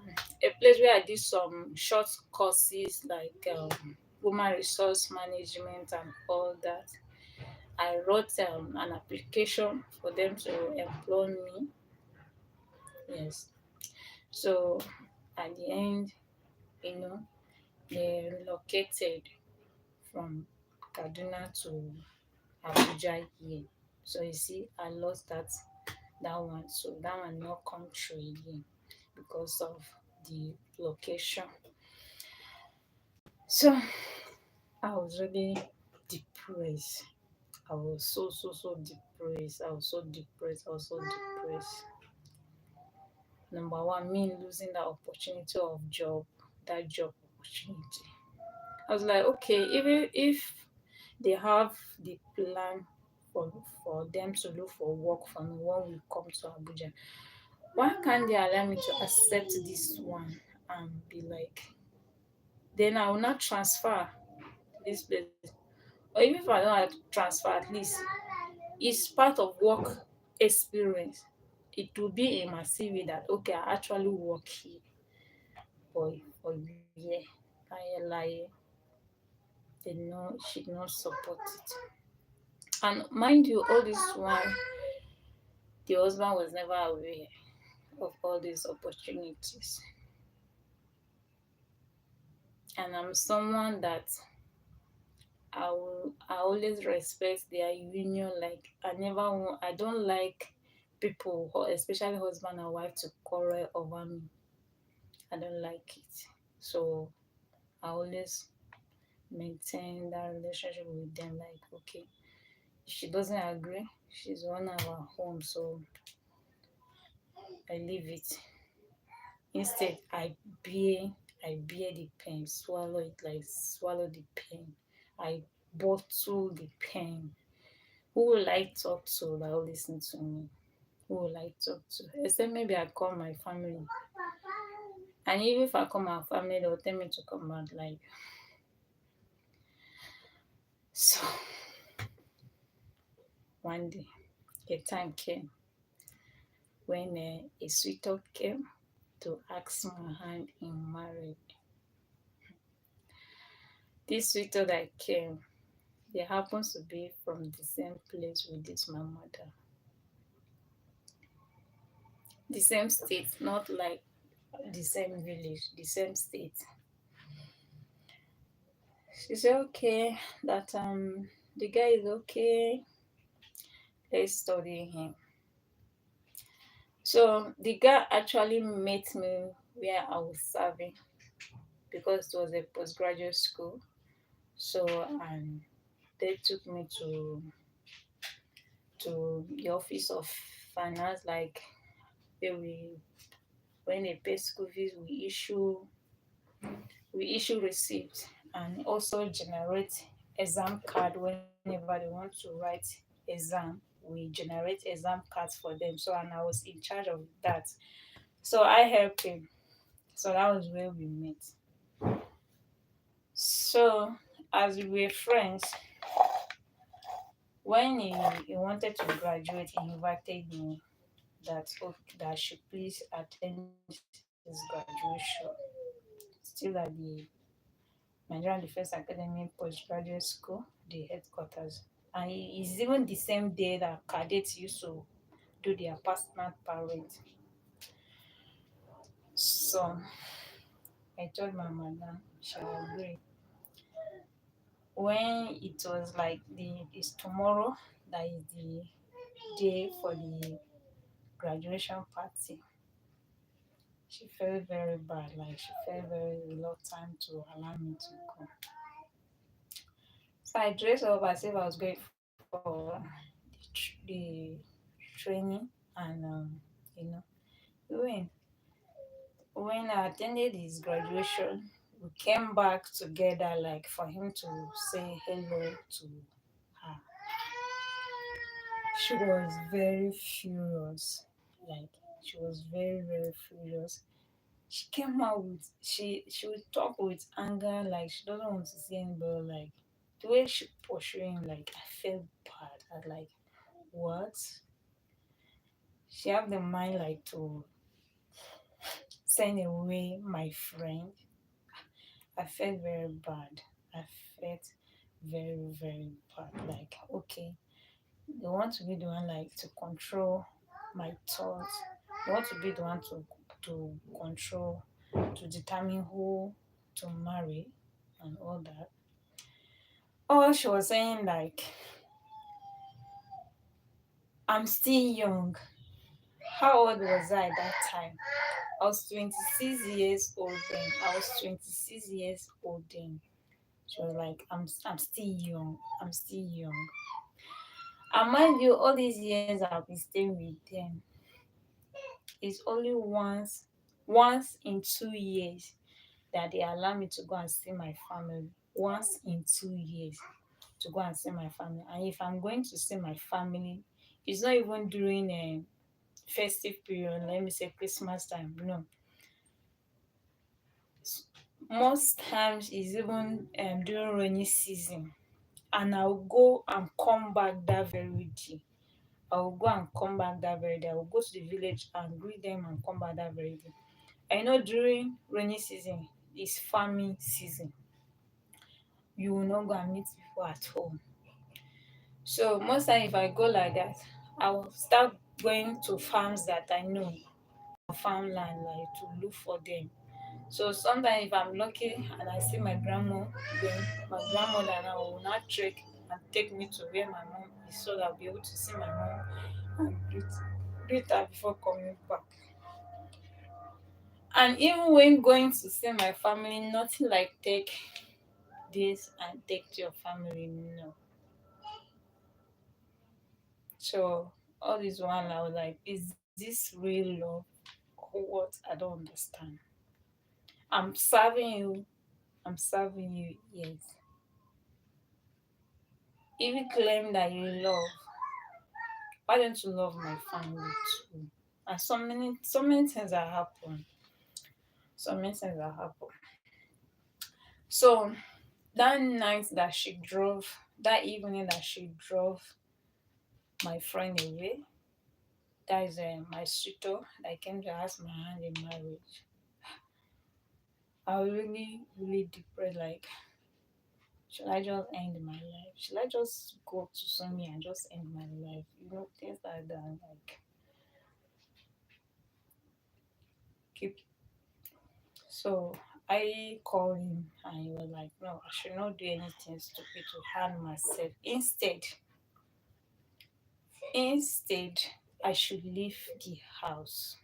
place where I did some short courses like human resource management and all that. I wrote an application for them to employ me. Yes. So at the end, you know, they relocated from Kaduna to Abuja here. So you see, I lost that one. So that one not come true again because of the location. So I was really depressed. I was so depressed. I was so depressed. I was so depressed. Number one, me losing that opportunity of job, that job opportunity. I was like, okay, even if they have the plan for them to look for work for me when we come to Abuja, why can't they allow me to accept this one and be like, then I will not transfer this place. Or even if I don't have to transfer, at least it's part of work experience. It will be in my CV that okay, I actually work here for year. Lie, they know she not support it. And mind you, all this while the husband was never aware of all these opportunities. And I'm someone that I always respect their union. Like I don't like people, especially husband and wife, to quarrel over me. I don't like it. So I always maintain that relationship with them. Like, okay, if she doesn't agree, she's one of our home, so I leave it. Instead, I bear the pain, swallow it, like swallow the pain. I bottle the pain. Who will I talk to that will listen to me? Who will I talk to? Except maybe I call my family. And even if I call my family, they'll tell me to come out. Like, so one day, a time came when a sweetheart came to ask my hand in marriage. This sweetheart that came, they happens to be from the same place with this my mother. The same state, not like the same village, the same state. She said okay, that the guy is okay. let's study him. So the guy actually met me where I was serving because it was a postgraduate school. So and they took me to the office of finance, like where we when they pay school fees, we issue receipts and also generate exam card whenever they want to write exam. We generate exam cards for them. So and I was in charge of that. So I helped him. So that was where we met. So as we were friends, when he wanted to graduate, he invited me that I should please attend his graduation. Still at the Nigerian Defense Academy Postgraduate School, the headquarters. And it's even the same day that cadets used to do their personal parade. So I told my madam she agreed. When it was like it's tomorrow, that is the day for the graduation party, she felt very bad, like she felt very reluctant to allow me to go. So I dressed up as if I was going for the training, and you know, when when I attended his graduation, we came back together, like for him to say hello to her. She was very furious, like she was very very furious. She came out with she would talk with anger, like she doesn't want to see anybody, like the way she portrayed him, like I felt bad. I was like, what? She have the mind like to send away my friend. I felt very bad. I felt very very bad. Like, okay, they want to be the one like to control my thoughts. They want to be the one to control, to determine who to marry and all that. Oh, she was saying like I'm still young. How old was I at that time? I was 26 years old then. I was 26 years old then. She was like, I'm still young. I'm still young. And mind you, all these years I've been staying with them, it's only once in 2 years that they allow me to go and see my family. Once in 2 years to go and see my family. And if I'm going to see my family, it's not even during a festive period, let me say Christmas time. No. Most times it's even during rainy season. And I'll go and come back that very day. I will go and come back that very day. I will go to the village and greet them and come back that very day. I know during rainy season is farming season. You will not go and meet people at home. So most time if I go like that, I will start going to farms that I know, farmland, like to look for them. So sometimes if I'm lucky and I see my grandma, then my grandmother and I will not trek and take me to where my mom is so that I'll be able to see my mom and greet her before coming back. And even when going to see my family, nothing like take this and take to your family, no. So all this one I was like, is this real love or what? I don't understand. I'm serving you, I'm serving you, yes. If you claim that you love, why don't you love my family too? And so many things that happen. So many things that happen. So that night that she drove, that evening that she drove my friend away, that is my suitor that came to ask my hand in marriage. I was really, really depressed. Like, should I just end my life? Should I just go to Sumi and just end my life? Things like that. Like, keep. So I called him and he was like, no, I should not do anything stupid to harm myself. Instead, Instead, I should leave the house.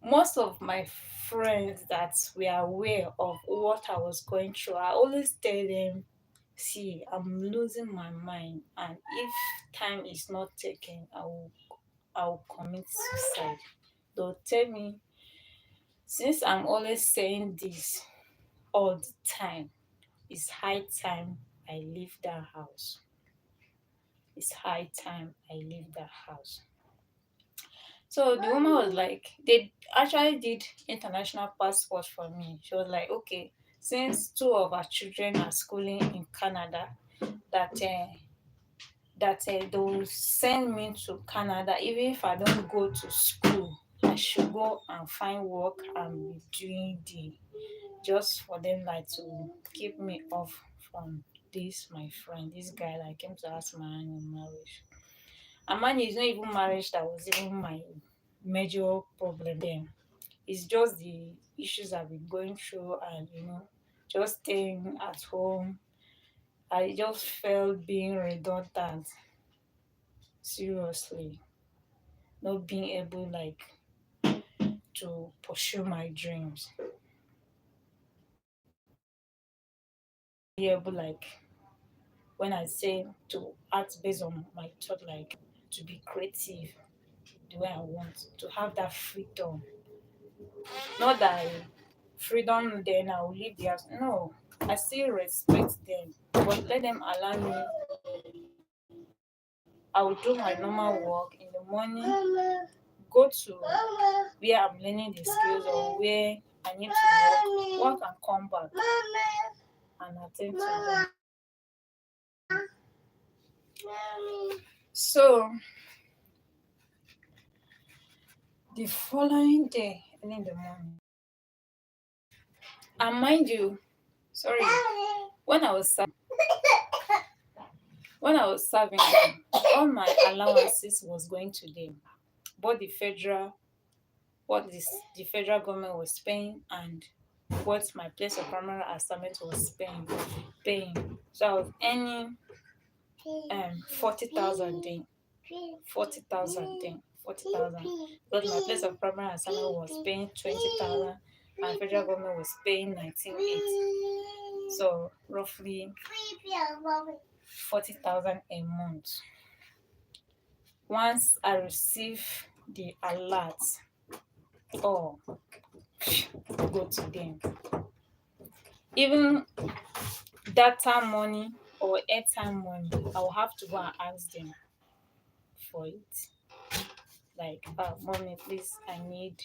Most of my friends that were aware of what I was going through, I always tell them, see, I'm losing my mind, and if time is not taken, I will commit suicide. They'll tell me, since I'm always saying this all the time, it's high time I leave that house. It's high time I leave that house. So the woman was like, they actually did international passport for me. She was like, okay, since two of our children are schooling in Canada, that they will send me to Canada, even if I don't go to school. I should go and find work and be doing the just for them like to keep me off from this my friend, this guy that came to ask my hand in marriage. And man, it's not even marriage that was even my major problem then. It's just the issues I've been going through, and just staying at home. I just felt being redundant, seriously, not being able like to pursue my dreams. Be able like when I say to act based on my thought, like to be creative the way I want, to have that freedom. Not that freedom then I will leave the house. No, I still respect them, but let them allow me. I will do my normal work in the morning, go to where I'm learning the skills or where I need to work and come back and attend to them. So the following day, early in the morning, and mind you, sorry, when I was serving them, all my allowances was going to them. But the federal government was paying, and what my place of primary assignment was paying. So I was earning 40,000 then. 40,000 then. 40,000. But my place of primary assignment was paying 20,000, and federal government was paying 19,800. So roughly 40,000 a month. Once I receive the alert, oh, go to them. Even data money or airtime money, I will have to go and ask them for it. Like, mommy, please, I need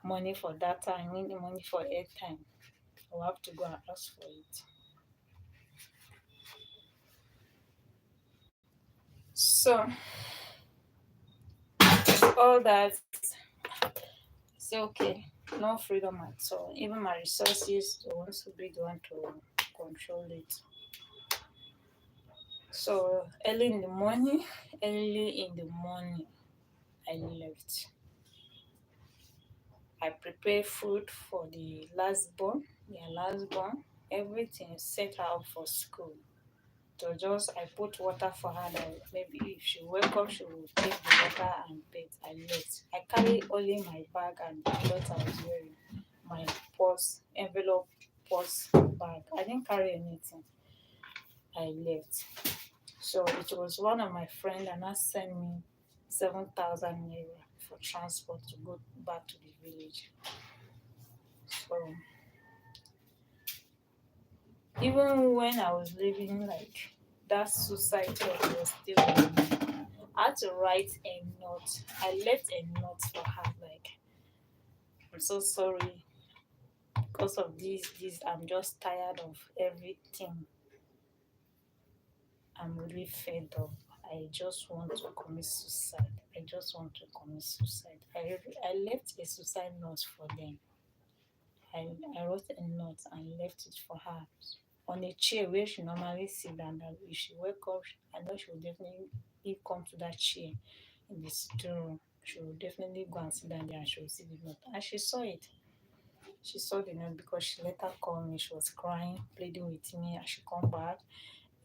money for data, I need money for airtime. I will have to go and ask for it. So, all that, say, okay, no freedom at all. Even my resources, they want to be the one to control it. So, early in the morning, I left. I prepare food for their last born, everything set her up for school. So just I put water for her that maybe if she wake up she will take the water and bathe. I left. I carry only my bag and the clothes I was wearing, my purse, envelope purse bag. I didn't carry anything. I left. So it was one of my friend and I sent me 7,000 naira for transport to go back to the village. So even when I was living, like that suicide thought was still in me. I had to write a note. I left a note for her, like, I'm so sorry because of this. I'm just tired of everything. I'm really fed up. I just want to commit suicide. I just want to commit suicide. I left a suicide note for them. I wrote a note and left it for her on a chair where she normally sit down. That if she wake up, I know she will definitely come to that chair in the sitting room. She will definitely go and sit down there and she will see the note. And she saw it. She saw the note because she later called me. She was crying, pleading with me. I should come back.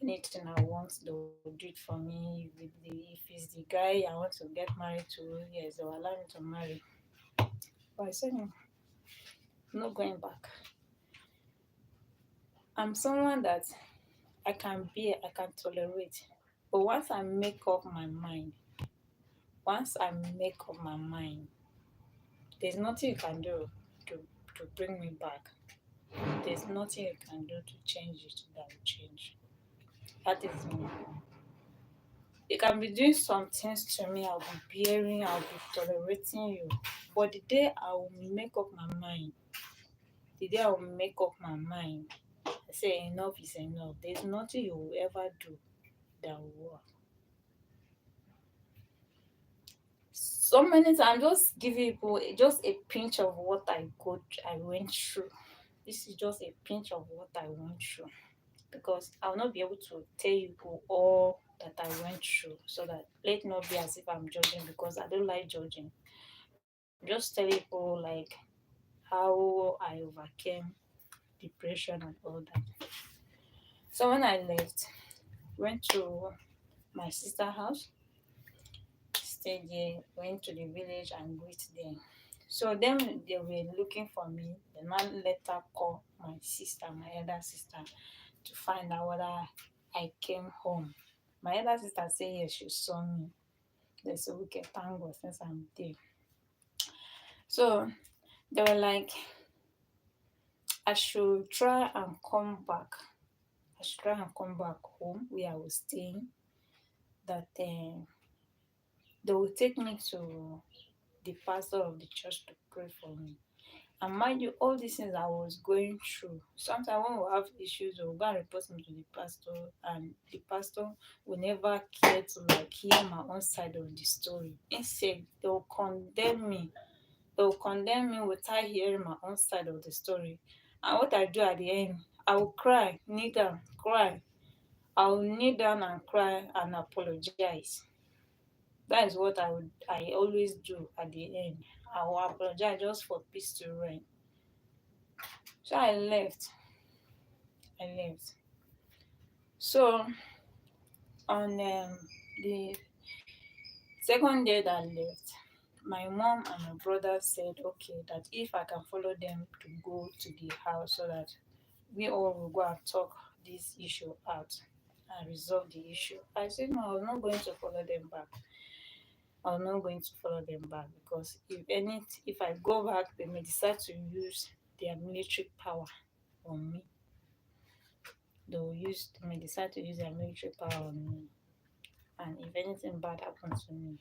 Anything I want, they will do it for me. If it's the guy I want to get married to, yes, they will allow me to marry. But I said no, no going back. I'm someone that I can bear, I can tolerate. But once I make up my mind, there's nothing you can do to to bring me back. There's nothing you can do to change it that will change. That is me. You can be doing some things to me, I'll be bearing, I'll be tolerating you. But the day I will make up my mind, I say enough is enough. There's nothing you will ever do that will work. So many times, just give people just a pinch of what I went through. This is just a pinch of what I went through, because I'll not be able to tell you all that I went through, so that let it not be as if I'm judging, because I don't like judging. Just tell people like how I overcame depression and all that. So when I left, went to my sister house, stayed there, went to the village and greet them. So them they were looking for me. The man later called my sister, my elder sister, to find out whether I came home. My elder sister said yes, she saw me. They said okay, thank God since I'm there. So they were like, I should try and come back. I should try and come back home where I was staying. That they will take me to the pastor of the church to pray for me. And mind you, all these things I was going through. Sometimes when we have issues, we'll go and report them to the pastor, and the pastor will never care to like hear my own side of the story. Instead, they'll condemn me. They'll condemn me without hearing my own side of the story. And what I do at the end, I will cry, kneel down, cry. I will kneel down and cry and apologize. That is what I always do at the end. I will apologize just for peace to reign. So I left. I left. So on the second day that I left, my mom and my brother said, okay, that if I can follow them to go to the house, so that we all will go and talk this issue out and resolve the issue. I said, no, I was not going to follow them back. I was not going to follow them back, because if I go back, they may decide to use their military power on me. They may decide to use their military power on me. And if anything bad happens to me,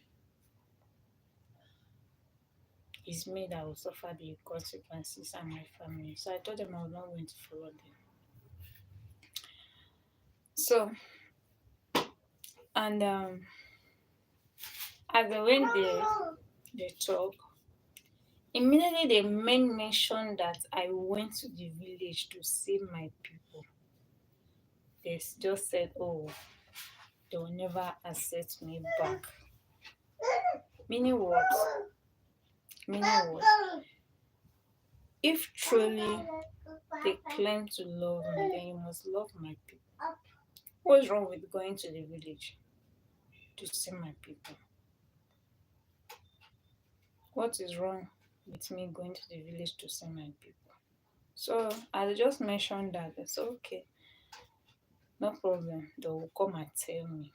it's me that will suffer the consequences and my family. So I told them I was not going to follow them. So, and as they went there, they talk. Immediately they made mention that I went to the village to see my people. They just said, oh, they will never accept me back. Meaning what? Meaning what? If truly they claim to love me, then you must love my people. What's wrong with going to the village to see my people? What is wrong with me going to the village to see my people? So I just mentioned that. It's okay, no problem. They will come and tell me.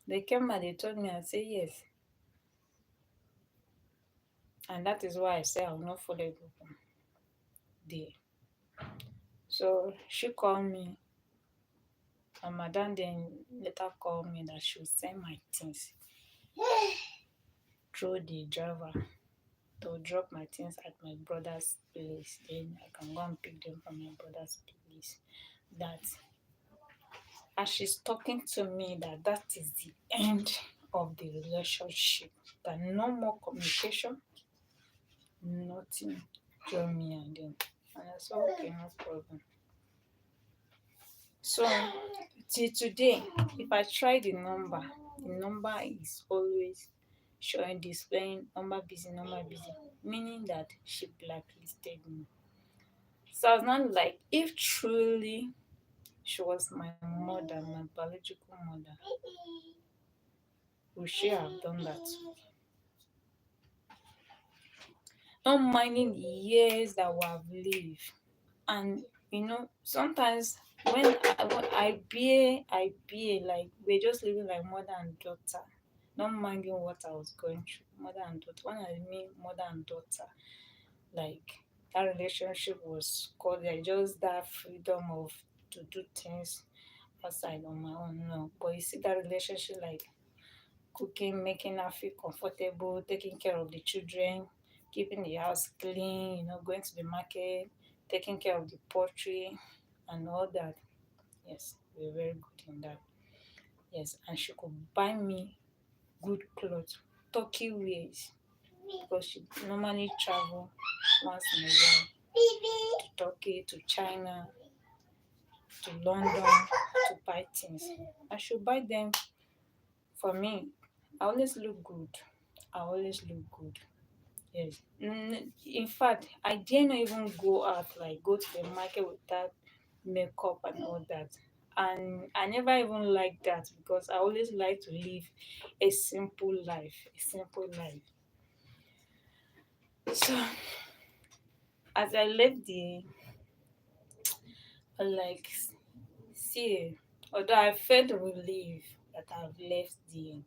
They came and they told me, I say yes. And that is why I say I will not follow people there. So she called me, and madam then later called me that she would send my things through the driver. They'll drop my things at my brother's place. Then I can go and pick them from my brother's place. That as she's talking to me, that is the end of the relationship. That no more communication, nothing between me and them. And I said, okay, no problem. So till today, if I try the number is always showing displaying number busy, meaning that she blacklisted me. So I was not like, if truly She was my mother, my biological mother. Would she have done that? Not minding the years that we have lived. And sometimes when I bear like we're just living like mother and daughter, not minding what I was going through. Mother and daughter. When I mean mother and daughter, like that relationship was cordial, just that freedom of to do things outside on my own. No. But you see that relationship like cooking, making her feel comfortable, taking care of the children, keeping the house clean, going to the market, taking care of the poultry and all that. Yes, we were very good in that. Yes, and she could buy me good clothes, Turkey wears, because she normally travel once in a while to Turkey, to China, to London to buy things. I should buy them for me. I always look good. I always look good. Yes. In fact, I dare not even go out, like go to the market without makeup and all that. And I never even like that because I always like to live a simple life. A simple life. So as I left the like see, although I felt relief that I've left the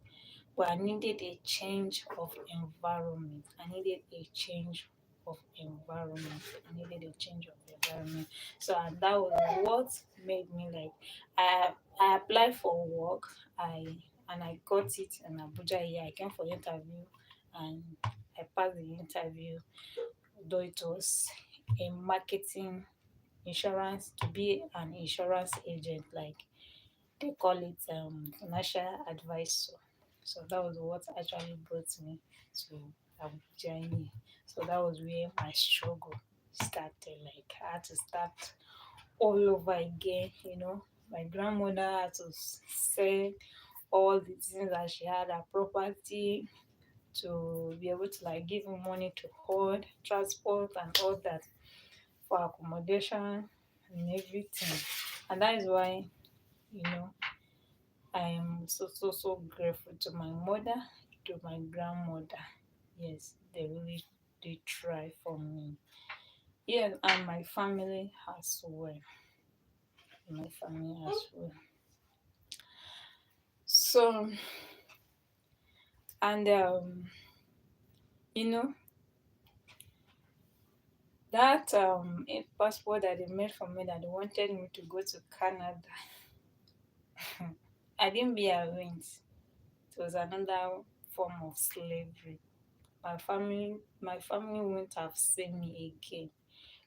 but I needed a change of environment. I needed a change of environment. I needed a change of environment. So and that was what made me like I applied for work. I got it in Abuja here. I came for interview and I passed the interview, though it was a marketing insurance to be an insurance agent like they call it financial advisor. So that was what actually brought me to Abuja here. So that was where my struggle started. Like I had to start all over again. My grandmother had to sell all the things that she had, her property, to be able to like give me money to hold, transport and all that for accommodation and everything. And that is why, you know, I am so grateful to my mother, to my grandmother. Yes, they really did try for me. Yeah, and my family as well. My family as well. So, and you know, that passport that they made for me that they wanted me to go to Canada, I didn't be arranged. It was another form of slavery. My family wouldn't have seen me again.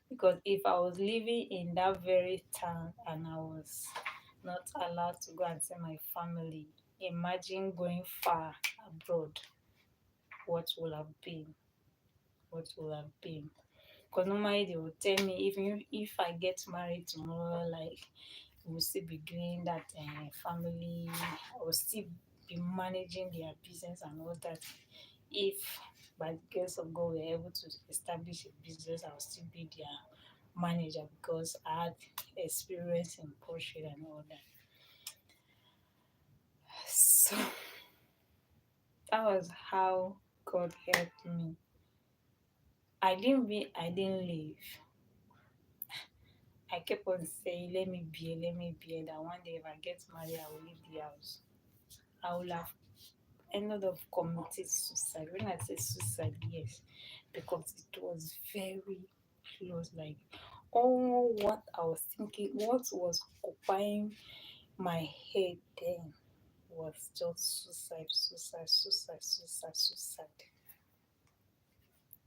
Because if I was living in that very town and I was not allowed to go and see my family, imagine going far abroad. What will have been? What will have been? Because normally they will tell me even if I get married tomorrow, like we'll still be doing that family. I will still be managing their business and all that. If by the grace of God we're able to establish a business, I'll still be their manager because I had experience in portrait and all that. So that was how God helped me. I didn't leave. I kept on saying, let me be, that one day if I get married, I will leave the house. I will have ended up committing suicide. When I say suicide, yes, because it was very close. Like all what I was thinking, what was occupying my head then was just suicide, suicide, suicide, suicide, suicide.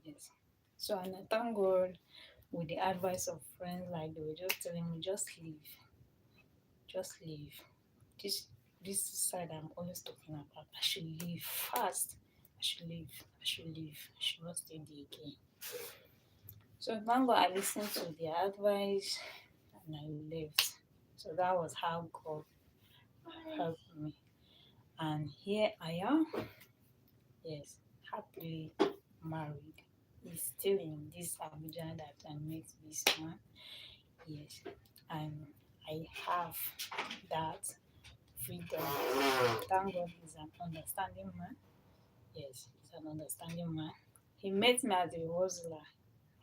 Yes. So and I thank God with the advice of friends, like they were just telling me, just leave, just leave. This this suicide I'm always talking about. I should leave fast. I should leave. I should leave. I should not stay there again. So thank God I listened to their advice and I left. So that was how God helped me. And here I am. Yes, happily married. He's still in this Abuja that I met this man. Yes, and I have that freedom. Thank God he's an understanding man. Yes, he's an understanding man. He met me as a hustler.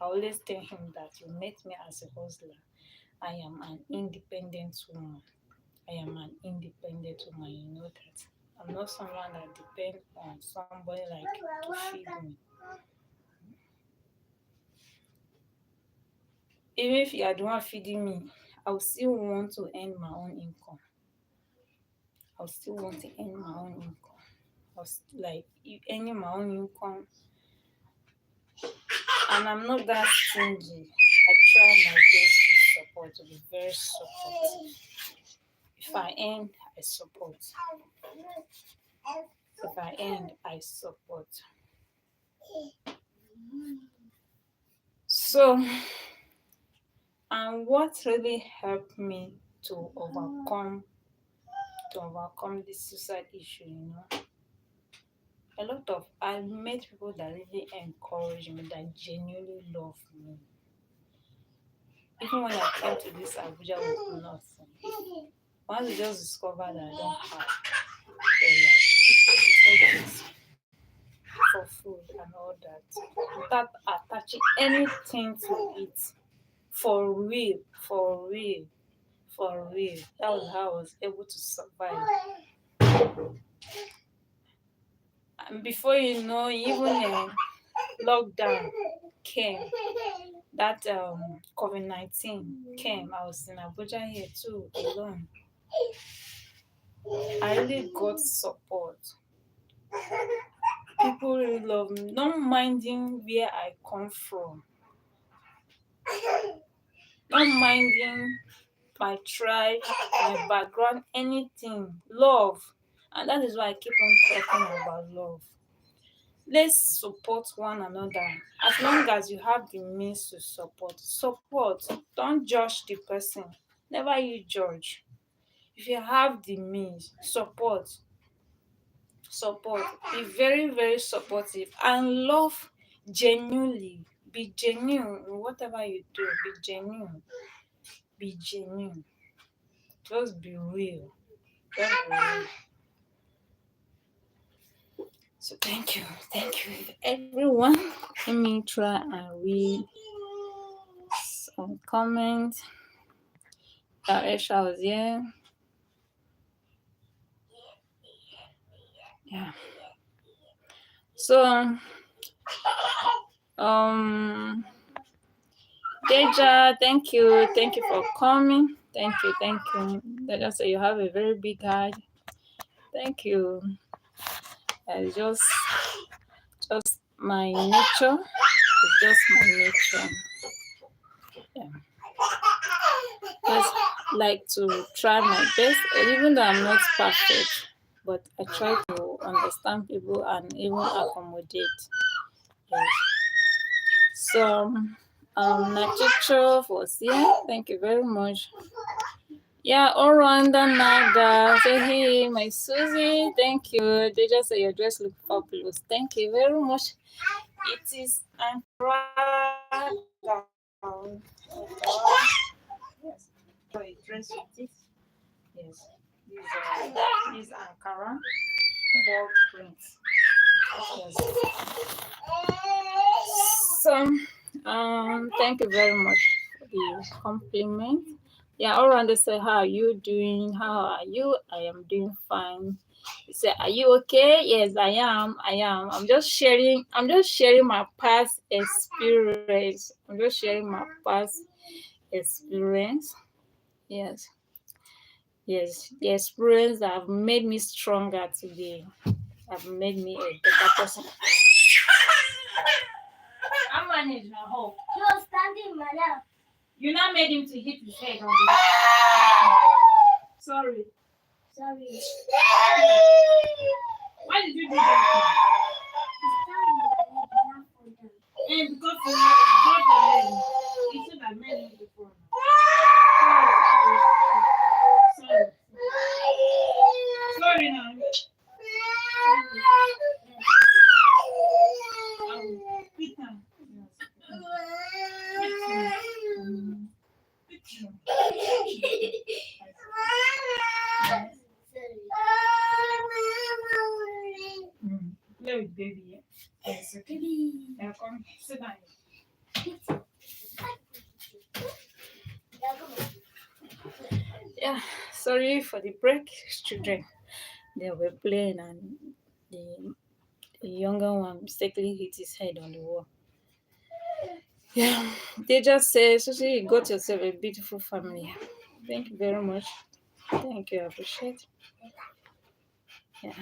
I always tell him that you met me as a hustler. I am an independent woman. I am an independent woman. You know that. I'm not someone that depends on somebody like to feed me. Even if you are the one feeding me, I will still want to earn my own income. I'll still want to earn my own income. Like earning my own income, and I'm not that stingy. I try my best to support, to be very supportive. If I earn, I support. If I earn, I support. So, and what really helped me to overcome this suicide issue, a lot of I met people that really encourage me, that genuinely love me. Even when I came to this Abuja with nothing, once they just discover that I don't have, they're like, take it for food and all that, without attaching anything to it. For real, for real, for real. That was how I was able to survive. And before you know, even lockdown came. That COVID-19 came. I was in Abuja here too, alone. I really got support. People really love me, not minding where I come from, not minding my tribe, my background, anything. Love. And that is why I keep on talking about love. Let's support one another. As long as you have the means to support. Don't judge the person. Never you judge. If you have the means, support. Be very, very supportive and love genuinely. Be genuine in whatever you do. Be genuine. Be genuine. Just be real. Just be real. So thank you everyone. Let me try and read some comments. Aisha was here. Yeah. So Deja, thank you for coming. Thank you. Deja say you have a very big heart. Thank you. It's just my nature. It's just my nature. Yeah. Just like to try my best, even though I'm not perfect, but I try to understand people and even accommodate. Yes. So, Nachicho was here. Thank you very much. Yeah, Oranda Naga. Say hey, my Susie. Thank you. They just say your dress look fabulous. Thank you very much. It is Ankara gown. Yes. So a dress with this. Yes. These Ankara bold print. Yes. So, thank you very much for the compliment. Yeah, all around they say, how are you doing? How are you? I am doing fine. They say, are you okay? Yes, I am. I'm just sharing my past experience. Yes. Yes. The experience that have made me stronger today. Have made me a better person. I manage my hope. You are standing, madam. You now made him to hit his head on the. Sorry. Why did you do that? And because you got the leg, you should have made him before. Sorry. Sorry now. Peter. Play with baby. Yeah? Yes, okay. Yeah, come sit down. Yeah, sorry for the break, children. They were playing and the, the younger one mistakenly hit his head on the wall. Yeah, they just say, Susie, you got yourself a beautiful family. Thank you very much. Thank you, I appreciate. Yeah.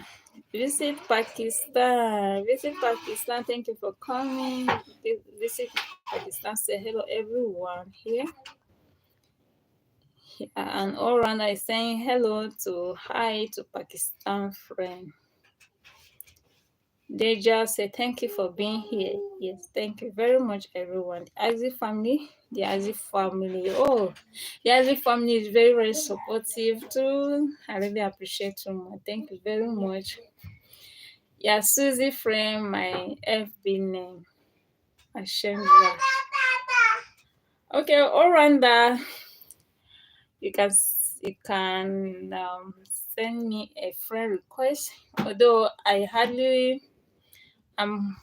Visit Pakistan. Visit Pakistan. Thank you for coming. Visit Pakistan. Say hello, everyone here. Yeah, and all around is saying hello to hi to Pakistan friend. They just say thank you for being here. Yes, thank you very much, everyone. The Azzy family, the Azzy family. Oh, the Azzy family is very, very supportive too. I really appreciate you. Thank you very much. Yeah, Susie friend, my FB name. Ashemra. Okay, Oranda, you can send me a friend request. Although I'm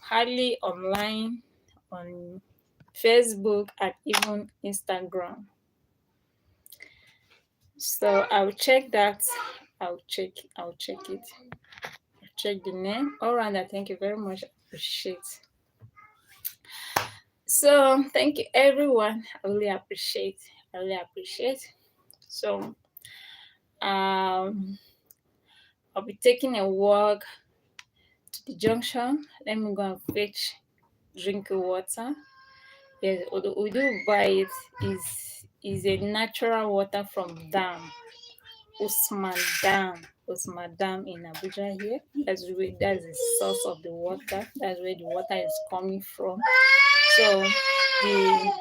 hardly online on Facebook and even Instagram. So I'll check that. I'll check it. Check the name. Oranda, thank you very much. Appreciate. So thank you everyone. I really appreciate. I really appreciate. So um I'll be taking a walk to the junction. Let me go and fetch drinking water. Yes, although we do buy it is a natural water from dam. Usman Dam. Usman Dam in Abuja here. That's the source of the water. That's where the water is coming from. So the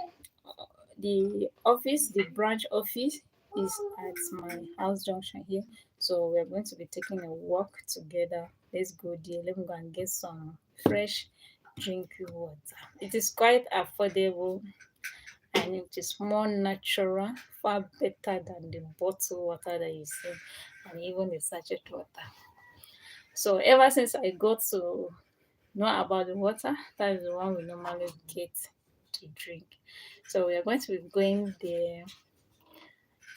the branch office is at my house junction here. So we're going to be taking a walk together. Let's go there. Let me go and get some fresh drinking water. It is quite affordable and it is more natural, far better than the bottled water that you see and even the sachet water. So ever since I got to know about the water, that is the one we normally get to drink. So we are going to be going there.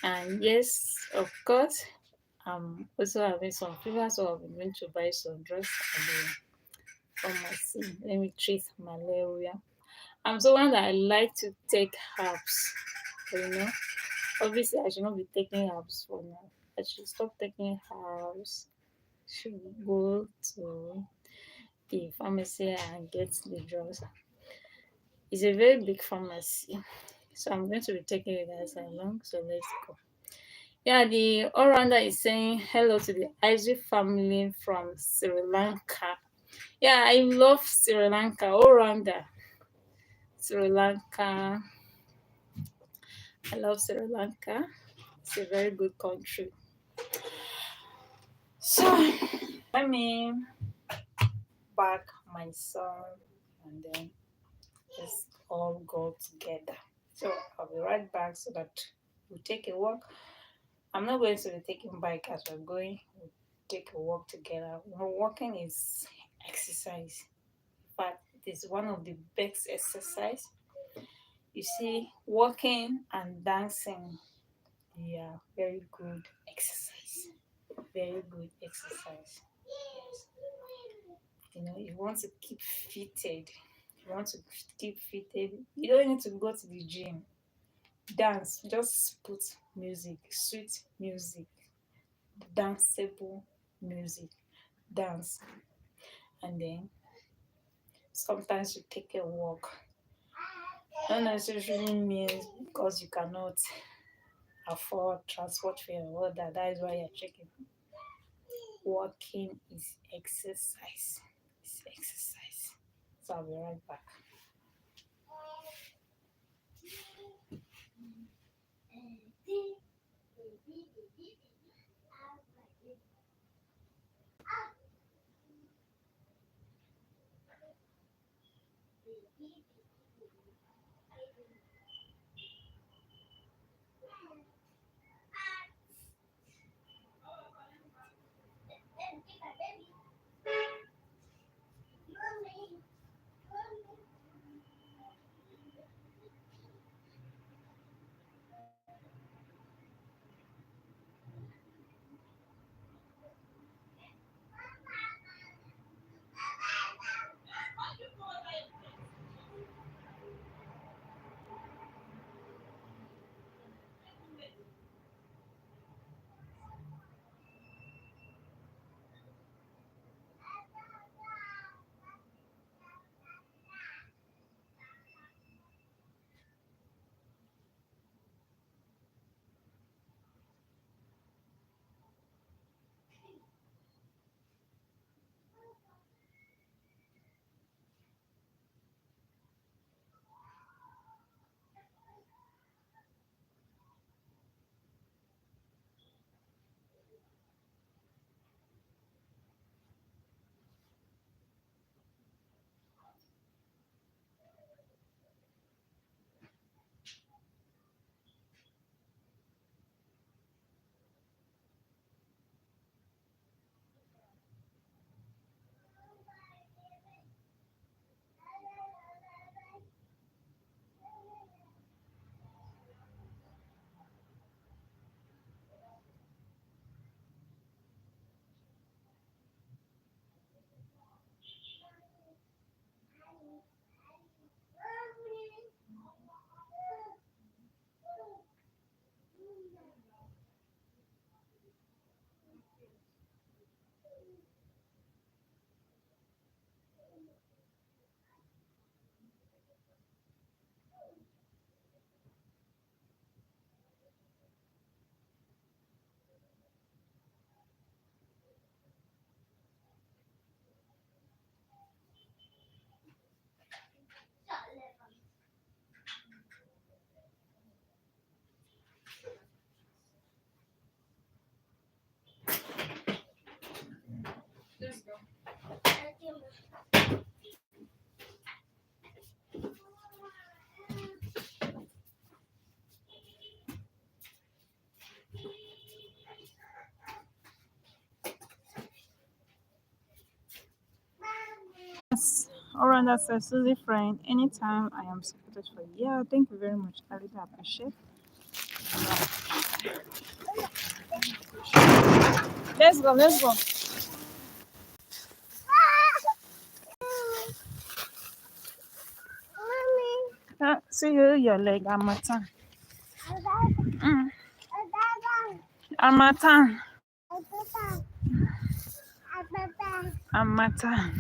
And yes, of course, I'm also having some fever, so I'm going to buy some drugs at the pharmacy. Let me treat malaria. I'm someone that I like to take herbs, you know. Obviously, I should not be taking herbs for now. I should stop taking herbs. Should go to the pharmacy and get the drugs. It's a very big pharmacy, so I'm going to be taking you guys along. So let's go. Yeah, the all-rounder is saying hello to the Isaac family from Sri Lanka. Yeah, I love Sri Lanka. All-rounder, Sri Lanka. I love Sri Lanka. It's a very good country. So let me back my son and then let's all go together. So I'll be right back so that we take a walk. I'm not going to be taking bike as we're going. We'll take a walk together. Walking is exercise. In fact, it is one of the best exercise. You see, walking and dancing, they are very good exercise. Very good exercise. Yes. You want to keep fitted. You want to keep fitted. You don't need to go to the gym. Dance. Just put music, sweet music, danceable music. Dance. And then sometimes you take a walk. Not necessarily means because you cannot afford transport fare or all that. That is why you're checking. Walking is exercise. It's exercise. So I'll be right back. Alright, that's a Susie friend. Anytime I am supported for you. Yeah, thank you very much. I really appreciate. Let's go, let's go. See you, your leg, Amatan. Amatan. Amatan.